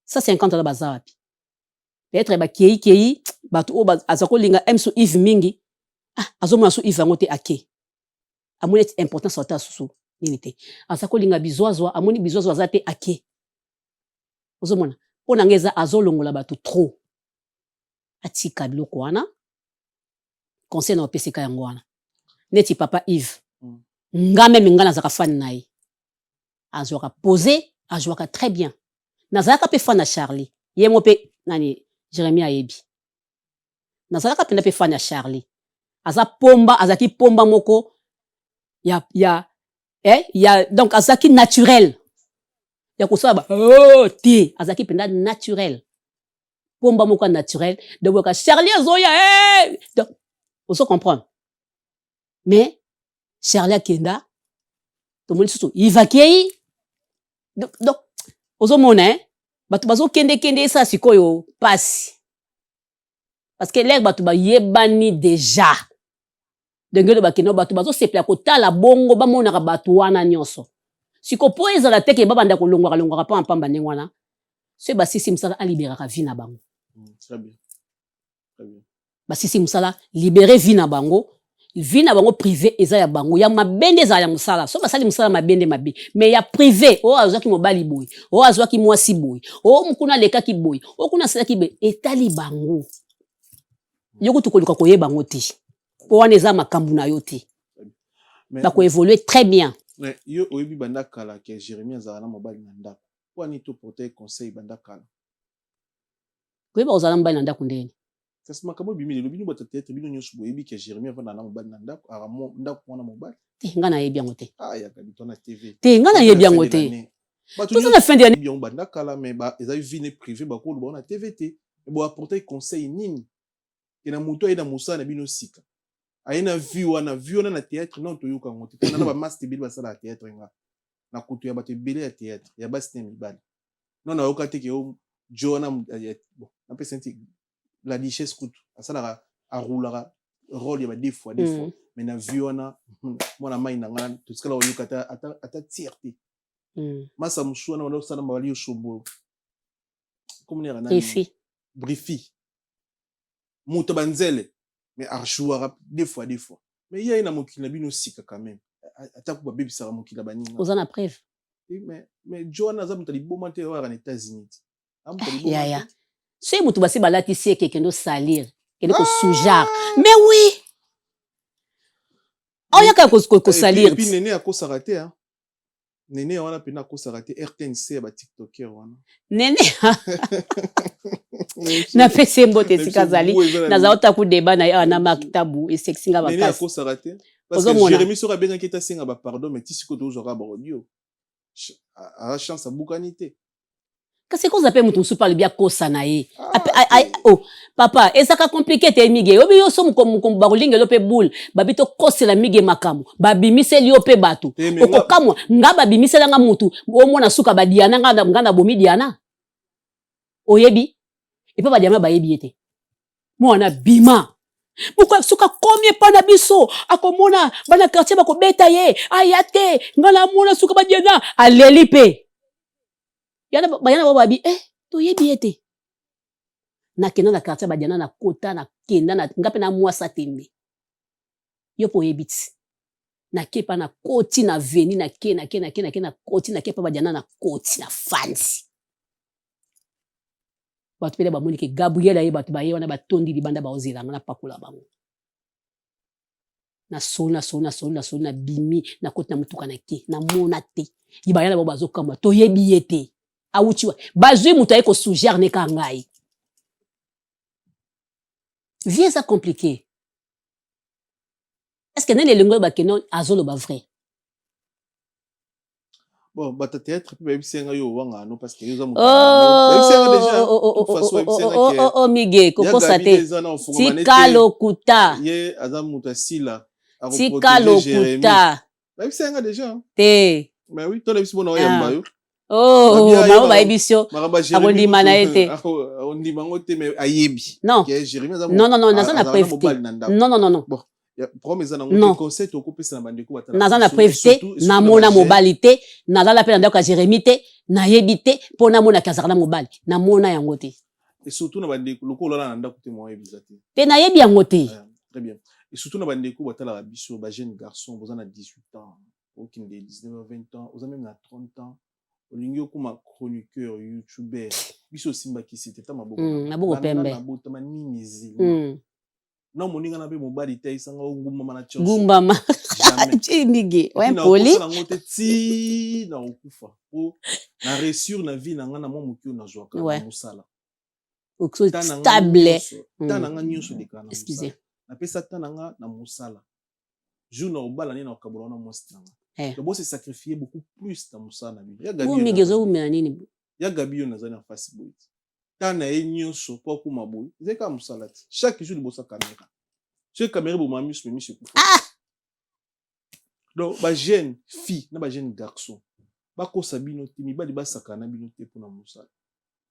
150 ala baza wapi peut-être ba kei bato o azakolinga emso Yves mingi azomona so Yves ngote ake amoni importance ota susu nini te azakolinga Bizoazo amoni Bizoazo azate ake ozomona pona ngeza azolongola bato trop atika biloko wana conseil na opesika yango wana neti papa Yves ngame mingana zaka fan naye azwaka posé azwaka très bien nazalaka pe fan na Charlie yemo pe nani Jérémie ayebi nazalaka pe fan na Charlie azaki pomba moko ya donc azaki naturel ya kosala oh te azaki penda naturel pomba moko naturel de boka Charlie azoya donc on se comprendre mais Charlie akenda to moni susu ivakei donc ozomona bato bazokende sa sikoyo pasi parce que l'air bato ba yebani déjà ndenge bakeno bato bazosepela kotala bongo bamonaka bato wana nyonso siko po ezala teke babanda kolongwaka pa mpamba ndenge wana so basisi msala aliberaka vie na bango très bien basisi msala libérer vie na bango privé eza ya bango ya mabende za ya musala so basali musala mabende mabe mais ya privé o azwaki mobali boy o azwaki mwasi boy o mukuna leka ki boy o kuna sala ki be etali bango yoko tukoluka koyeba bango ti po wana eza makambu na yo ti ba ko évoluer très bien mais yo oyebi banda kala ke Jérémie azala na mobali na ndako po ani to porter conseil banda kala koyeba ozala mobali na ndako ndeni kasi makambo bimile lobi no batete bino nyonso boyebi ke Jérémie avanda na mobali na ndako ara ndako wana mobali te nga na yebi yango te ya kabito na TV te nga na yebi yango te tout na fin de année bien banda kala mais ba eza vie privée ba ko na TV te bo apporter conseil nini ke na muto ina musana bino sika ayena vie wana na théâtre non to yoka ngote na ba master bil ba sala théâtre nga na kutu ya bato belé ya théâtre ya ba cinéma bali non na yoka te ke o Joana bon un peu senti la richesse coûte asala a roulara rôle ya ba des fois mais na vie wana mona mai na ngana to skala yoka ata tierté masa musuna wana osala mabali yo sobo comme ni rana brifi muto banzele mais archouara des fois mais il y a une mokila bino sika quand même attaque ba baby sara mokila baninga ozana preuve mais Joanna za mutali boma te wa na États-Unis ya c'est mutu basi balati sieke kendo salir kendo ko sujar mais oui yaka ko salir puis nene akosaka te nene wana pena akosaka te RTNC ba tiktoker wana nene na pese mbote sikazali na zaota ku débat na na maktabu et sexinga bakasi nene akosaka te parce que Jérémie sera bien inquiété singa ba pardon mais tisiko to zora ba audio a chance à bukanité kasi ko zape mutu parle bien kosa na ye oh papa ezaka compliqué te mige obi yo so mukomba kulinga lope boule babito kosela mige makamu babimiseli yo pe batu okokamwa nga babimisela nga mutu omona suka badiana nga na bomi diana oyebi epe badiana bayebi ete mwana bima pourquoi suka combien pana biso akomona bana quartier bakobeta ye ayate nga na mona suka badiana aleli pe yana bayana babi to yebi ete na kena na quartier badiana na kota na kenda na ngape na mwasa tembe yo po yebiti na kepa na koti na veni na koti na kepa badiana na koti na fancy batu pele ba monike Gabriel aye batu baye wana batondi libanda baozela na pakula bango na sona na bimi na koti na mutuka na ke na mona te ibayana ba bazokamba to yebi ete awuchiwa bazui mutu aye ko sujar ne kangai vie ça compliqué est-ce que nene lengo ba kenon azolo ba vrai bon bata théâtre pe ba bisenga yo wanga no parce que yo za mutu ba bisenga déjà toute façon bisenga ke mige kokosa te tikalo kuta ye aza mutu asila tikalo kuta ba bisenga déjà te mais oui to na biso bona oyamba yo mao baebisio akondima na ete akondima ngo te mais ayebi non naza na preuve te non bon promesa nango conseil to kopesa na bandeko batala naza na preuve te namona mobali te nazala pe na ndako ya Jérémie te nayebi te mpo namona kazaka na mobali namona yango te et surtout na bandeko lokola na ndako te mo yebi te nayebi yango te très bien et surtout na bandeko batala biso ba jeune garçon boza na 18 ans aucune de 19 20 ans oza même na 30 ans olingi okuma chroniqueur youtubeur biso simba kisite ta maboko maboko pembe na botama nini zili na moninga na be mobali te isanga ngumba mana choso ngumba chimige ouais poli na ngote ti na okufa po na réussir na vie na nga na momuki na joaka na musala stable tana nga nyonso de kana excusez na pesa tana nga na musala jour na obala ni na okabola na mwasi na nga Le boss s'est sacrifié beaucoup plus dans Moussa Nabi. Ya Gabi on a en face boy. Tant na nyonso pas pour ma boy. C'est comme Moussa là. Chaque jour le boss a caméra. Chaque caméra pour mamus mais monsieur. Donc ba jeune fille, na ba jeune garçon. Ba ko sabino timi ba di ba sakana bino te pour na Moussa.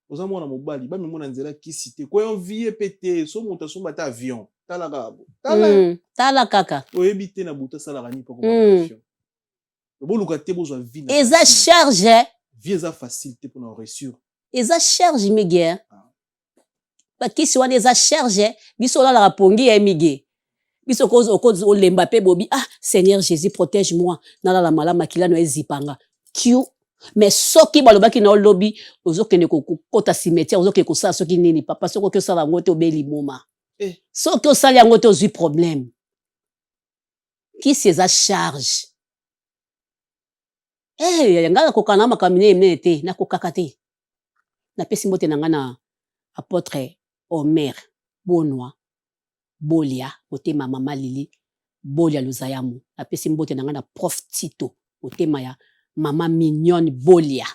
Oza mwana mobali ba memona nzela ki cité. Ko yon vie pété, so monta so bata avion. Tala gabo. Tala kaka. Oyebite na buta sala rani pas comme avion. Eza charge vie eza facilité pour nous réussir eza charge mige ba kisi wana eza charge biso la rapongi ya mige biso ko lemba pe bobi Seigneur Jésus protège moi na la malama kilano ezipanga kiu mais soki balobaki na lobby ozokende ko kota cimetière ozokende ko sala soki nini papa soko ko sala ngote obeli moma soki osali ngote ozui problème kisi eza charge nga kokana makamine mene te na kokaka te na pesi mbote na nga na apôtre Omer Bonwa Bolia motema mama Lili Bolia Luzayamu na pesi mbote na nga na prof Tito motema ya mama Mignonne Bolia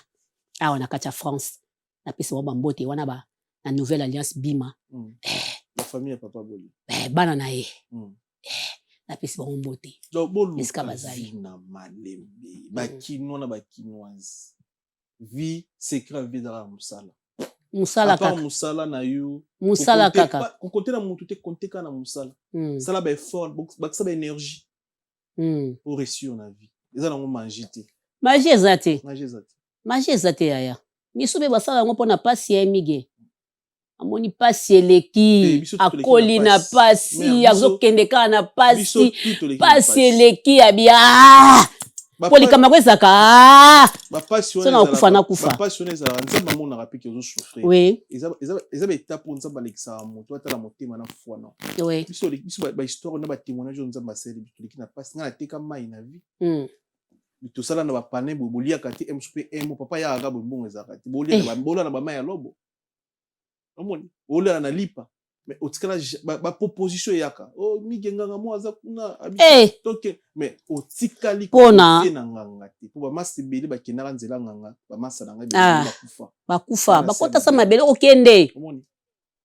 awa na kati ya France na pesi wa mbote wana ba na Nouvelle Alliance Bima la famille ya papa Bolia bana na ye na pesi ba mbote donc bolu eska bazali na malembe ba kinois na ba kinoise vie secret vie dans musala kaka musala na yo musala kaka ko côté na mutu te compter kana musala sala ba effort ba sa ba énergie pour réussir na vie eza na manger te magie ezate yaya misube basala ngo pona pasi ya mige amoni pasi eleki akoli na pasi azokende kaka na pasi pasi eleki ya bia polikama kwezaka sona kufa na kufa bapasi wana ezalaka nzambe amonaka mpe kezo souffrir eza baétape oyo nzambe alekisaka moto atala motema na foi no biso bahistoire na batémoignage oyo nzambe asali biso toleki na pasi nga nateka mai na vie tosala na bapane boye boliaka te mso mpe emo papa yakaka boye mbongo ezalaka te bolia na bamai ya lobo omoni olia na lipa mais otikala ba proposition yaka mige nganga mo aza kuna toke mais otikali pona na nganga te po ba masibeli ba kinaka nzela nganga ba masala ngai bakufa bakota sa mabele okende omoni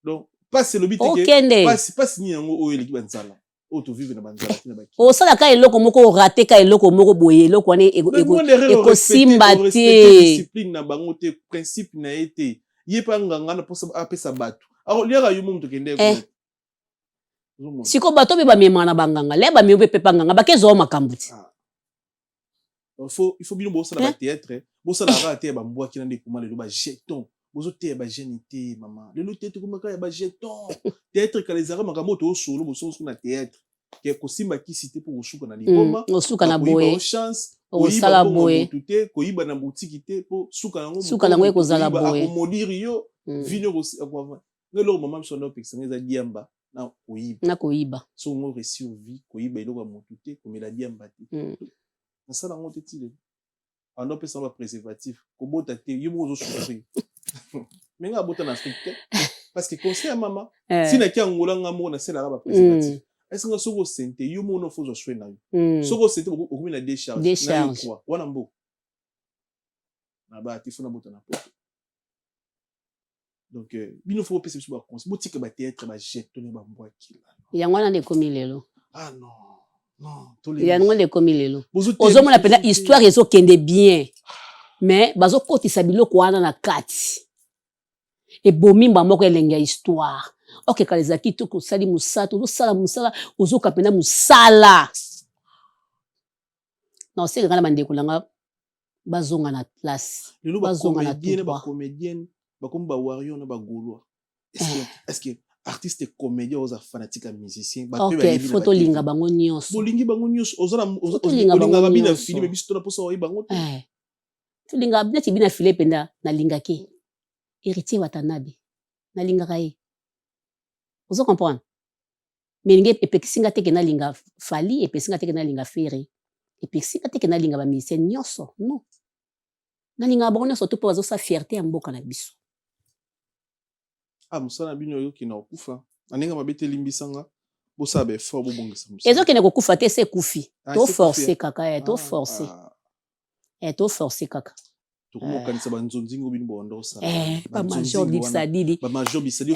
donc passe le bitike passe ni yango oyo eliki banzala o to vivre na banzala te na baki osala ka eloko moko raté ka eloko moko boye eloko wane ekosimba te discipline na bango te principe na ete yepa nganga na posa apesa bato alors liaka yo moto kende siko bato be bamema na banganga le ba miyo pepa nganga bakezo makambu ti il faut bino bosala ba théâtre bosala raté ba mbwa kina ndi kuma le ba jeton bozo te ba genité maman le théâtre kuma ka ba jeton théâtre kalizara makambo to solo boso na théâtre ke kosimba kisite pour osuka na liboma osuka na boye chance osala boye koyiba na boutique te po suka nango ekozala boye akomodiri yo vino ko ngelo mama msondo pekisa ngeza diamba na koyiba so ngo réussir vie koyiba eloko motu te komela diamba te na sala ngo te tile ando pesa ba préservatif kobota te yo bozo souffrir menga bota na stricte parce que conseil mama sina ki angola ngamo na sala ba préservatif est-ce que soko sente yo mono fozo soin na yo soko sente okumi na décharge na quoi wana mbo na ba tifuna bota na poto donc bino faut pesa biso ba conseil boutique ba théâtre ba jeton ba mbwa kila yango na ndekomi lelo non yango ndekomi lelo ozomona pena histoire ezokende bien mais bazokotisa biloko wana na kati ebomimba moko elenge ya histoire okekala ezalaki to kosali mosala tozosala mosala ozoka pena mosala na osekaka na bandeko nanga bazonga na place bazonga na comédienne bakomba warrior na bagolois est-ce que artiste comédien oza fanatique musicien ok photo linga bango nyonso bolingi bango nyonso ozala olinga bina film biso na posa oyi bango to linga bina bina file penda na lingaki héritier Watanabe na lingaka ye ozo comprendre mais nge epekisinga teke na linga Fali epekisinga teke na linga Ferry epekisinga teke na linga ba musicien nyonso non na linga bango nyonso to po bazo sa fierté ya mboka na biso musala bino yo kina okufa aninga mabete limbisanga bosa be fort bobongisa musala ezokende kokufa te se kufi Ah, to se forcer kufi. kaka to forcer to forcer kaka tokomokanisa banzonzingo bino bondo osala pas major bisadili ba major bisadi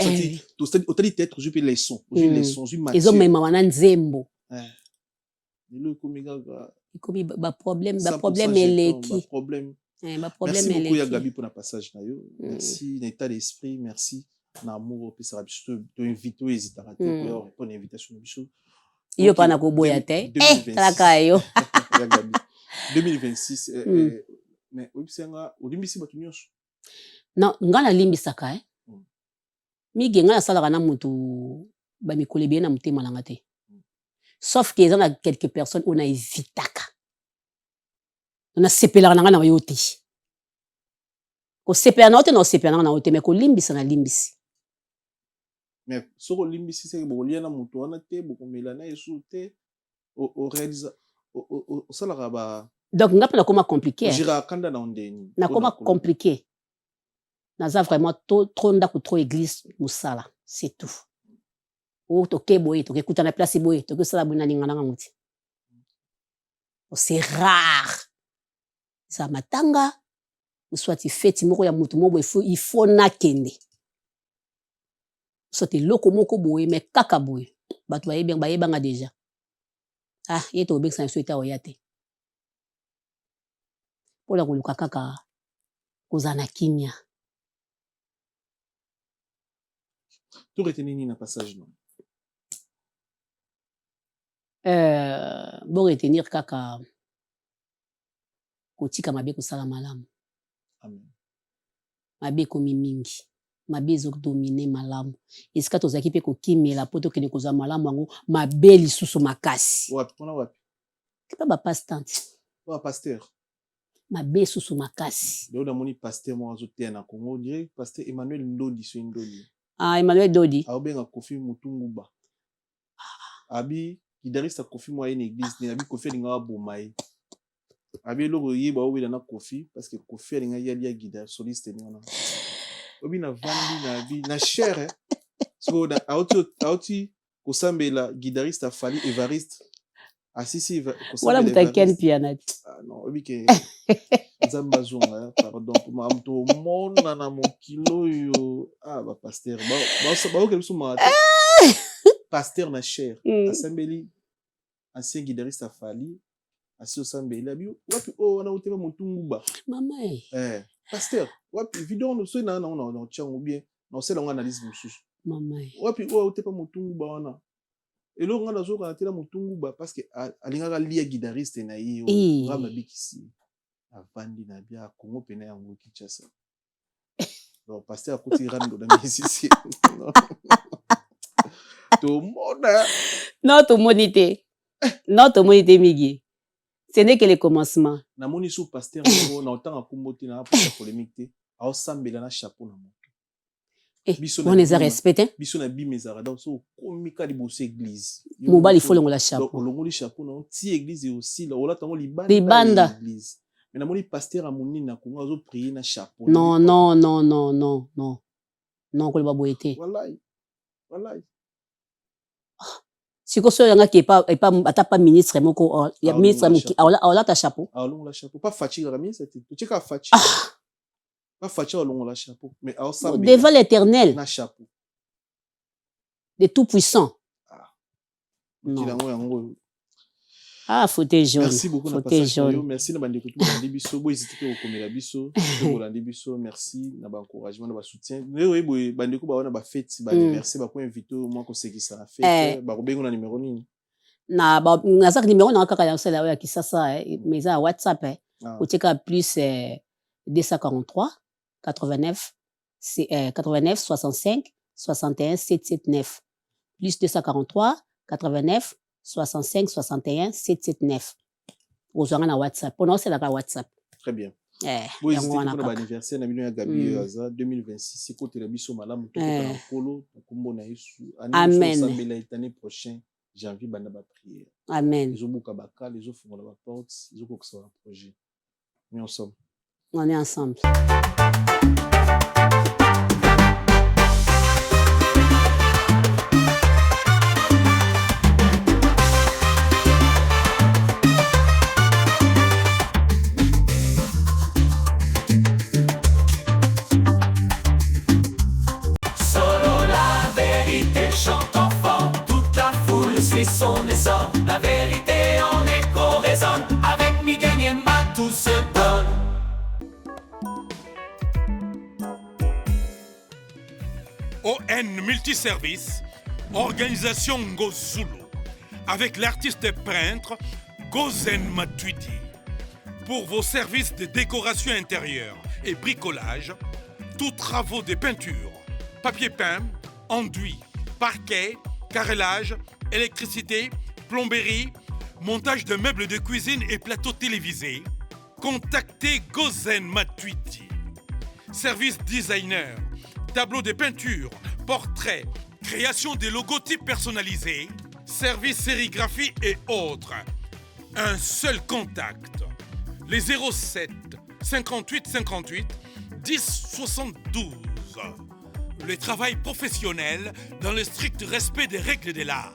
otali tête ozwi pe leçon ozwi matière ezomema wana nzembo lelo ekomi kaka ikomi ba problème eleki problème problème merci beaucoup ya eleki Gabi pour na passage na yo merci na état d'esprit merci na amour opesaka biso to invité ezitaka te koya répondre invitation na biso yo pana koboya te talaka yo ya Gabi 2026 mais obisenga olimbisi bato nyonso non nga nalimbisaka mige nga nasalaka na mutu bamikolo ebeye na motema nanga te sauf que eza na quelques personnes oyo na evitaka nasepelaka nanga na yo te kosepela na yo te na osepela nanga na yo te mais kolimbisa na limbisi mais soko olimbisi seke bokolia na moto wana te bokomela na yesu te oréalisa osalaka ba donc nga mpe nakoma compliqué gira kanda na ondeni nakoma compliqué naza vraiment trop ndako trop église mosala c'est tout o toke boye tokekuta na place boye tokosala boye na linga nanga moti c'est rare ça matanga soit feti moko ya mutu moko il faut nakende soit loko moko boye mais kaka boye bato bayebanga déjà ye tobekisa so eta oya te mpona koluka kaka kozala na kimia to retenir nini na passage non bo retenir kaka kotika mabe kosala malamu amen mabe ekomi mingi mabe ezodomine malamu esika tozalaki mpe kokimela mpo tokende kozwa malamu yango mabe lisusu makasi mpona wapi kepa bapastante pasteur mabe lisusu makasi leo namoni pasteur moko azoteya na Congo dire pasteur Emmanuel Ndodi so Ndodi Emmanuel Dodi aobenga Kofi Mutunguba abi guitariste Kofi mo ayena église ne abi Kofi alinga aboma ye abi eloko yeba obela na Kofi parce que Kofi alinga ya guitar soliste ni wana obi na vandi na abi na cher so na auti kosambela guitariste afali Evariste asisi wala mutakiani piano non obi ke nzamba zonga pardon pour ma mto mona na mokilo yo ba pasteur ba ke biso ma pasteur na cher asambeli ancien guitariste afali asi osambeli abi wapi wana utema Mutunguba mama pasteur wapi vidéo no so na chango bien na sela ngana analyse mususu mama wapi utepa Mutunguba wana elo ngana zo kana tela Mutunguba parce que alingaka lia guitariste na ye ngamba bikisi avandi na bia Congo pena yango Kinshasa donc pasteur akuti rando na musicien to mona non to monite migi ce n'est que le commencement na moni sou pasteur ngo na otanga kumboti na pour polémique te a sambela na chapeau na moto on les a respecté biso na bimezara donc so komika liboso église mobali faut longola chapeau donc longoli chapeau na ti église aussi la ola tango libanda église mais na moni pasteur amoni na Congo azo prier na chapeau non ko ba boyete wallahi sikoso yanga ki pas ata pas ministre moko ya ministre moko awala ta chapeau longola chapeau pas fatigue la ministre tu cheka fatigue pas fatigue longola chapeau mais au samedi devant l'Éternel na chapeau de tout puissant non fauteuil jaune merci beaucoup na passage merci na bandeko tout bandi biso bo hésiter ko komela biso to bolandi biso merci na ba encouragement na ba soutien leo boy bandeko ba wana ba fête ba anniversaire ba ko inviter moi ko sekisa na fête ba ko bengo na numéro nini na ba na sak numéro na kaka ya sala ya kisasa mais à WhatsApp au teka plus 243 89 89 65 61 779 plus 243 89 65 61 779 ozwanga na WhatsApp on a la WhatsApp très bien oui c'est pour l'anniversaire na bino ya Gabi Aza 2026 côté la biso malamu to na polo kombo na Yesu année sambela l'année prochaine janvier banda ba prière amen les obuka baka les ofungola ba portes les okokisa un projet on est ensemble ON Multiservice, organisation Ngozulu, avec l'artiste peintre Gozen Matuidi. Pour vos services de décoration intérieure et bricolage, tous travaux de peinture, papier peint, enduit, parquet, carrelage, électricité, plomberie, montage de meubles de cuisine et plateaux télévisés, contactez Gozen Matuidi. Service designer, tableau de peinture, portrait, création de logotypes personnalisés, service sérigraphie et autres. Un seul contact. Les 07 58 58 10 72. Le travail professionnel dans le strict respect des règles de l'art.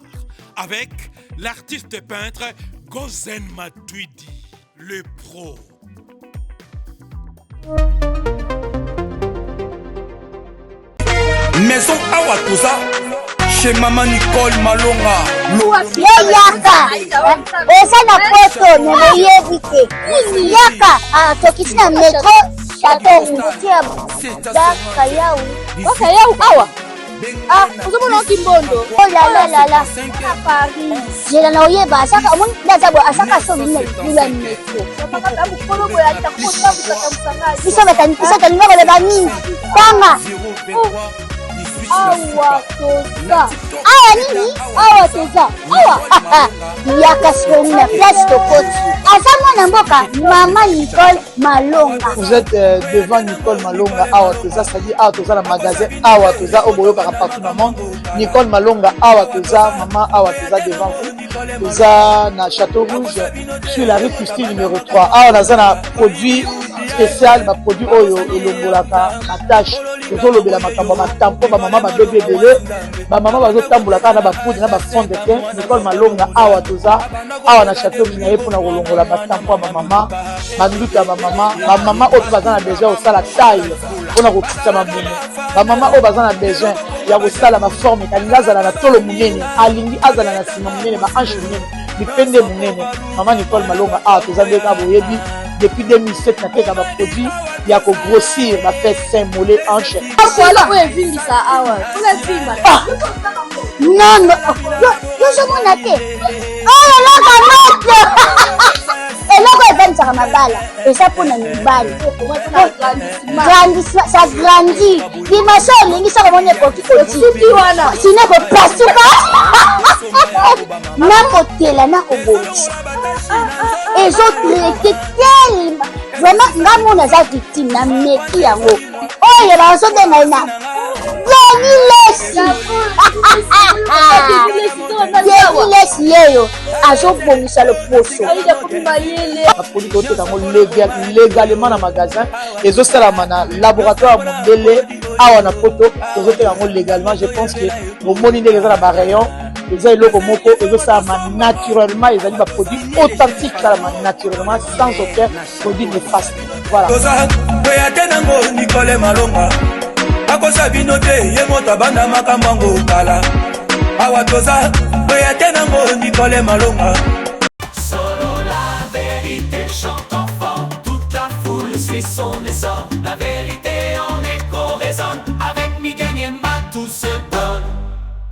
Avec l'artiste peintre Gozen Matuidi, le pro. Maison Awatosa, chez Maman Nicole Malonga. Yaka, eza na poto neyebi te. Yaka, tokiti na metro Château tia daka yau. Daka yau awa. Uzomona kimbondo. Oh la la la. Paris. Jela na oyeba asaka omoni ndazabo asaka so bina kula metro. Saka kabu kolo boya takota kusamusanga. Isa tani ngaba le bani. Kwanga. Awa toza. Awa nini? Awa toza. Awa. Yaka soni na place tokoti. Asama na mboka Maman Nicole Malonga. Vous êtes devant Nicole Malonga Awa toza, c'est-à-dire Awa toza le magasin Awa toza au boyo partout dans le monde. Nicole Malonga Awa toza, Maman Awa toza devant vous. Toza na Château Rouge sur la rue Custine numéro 3. Awa naza na produit spécial, ma produit oyo elongolaka na tâche. Tozolobela makambo matampo ba mama ba bébé belé ba mama bazotambolaka na ba poudre na ba fond de teint. Nicole Malonga Awa toza Awa na Château Minaye pour na kolongola batampo ba mama banduka ba mama oyo bazana besoin osala taille pona kokita mabumu ba mama oyo bazana besoin ya kosala ma forme kalingi azala na tolo munene alingi azala na sima munene ba hanche munene bipende munene. Maman Nicole Malonga Awa toza ndeka boyebi depuis 2007 na teka ba produit ya ko grossir ba fait sein mollet hanche. Voilà oyo evimbisa awa. Ola vimba. Non, yo somona te. Oh la la. Eloko evanisaka mabala eza mpona mibali ça grandit dimension olingi saka moni ekoki kosuki wana sine kopasuka nakotela nakobongisa ezotraite telema vraiment nga mona aza victime na meki yango oyo bazobenga na Lesi yeyo azobongisa loposo apoli toteka yango légalement na magasin ezosalama na laboratoire mondele awa na poto tozoteka yango légalement. Je pense que bomoni ndenge eza na barayon eza eloko moko ezosalama naturellement, ezali baproduit authentique salama naturellement sans aucun produit néfaste. Voilà. Oya tenango Nicole Malonga akosa bino te ye moto abanda makambo ngo kala Awa toza oya tenango Nicole Malonga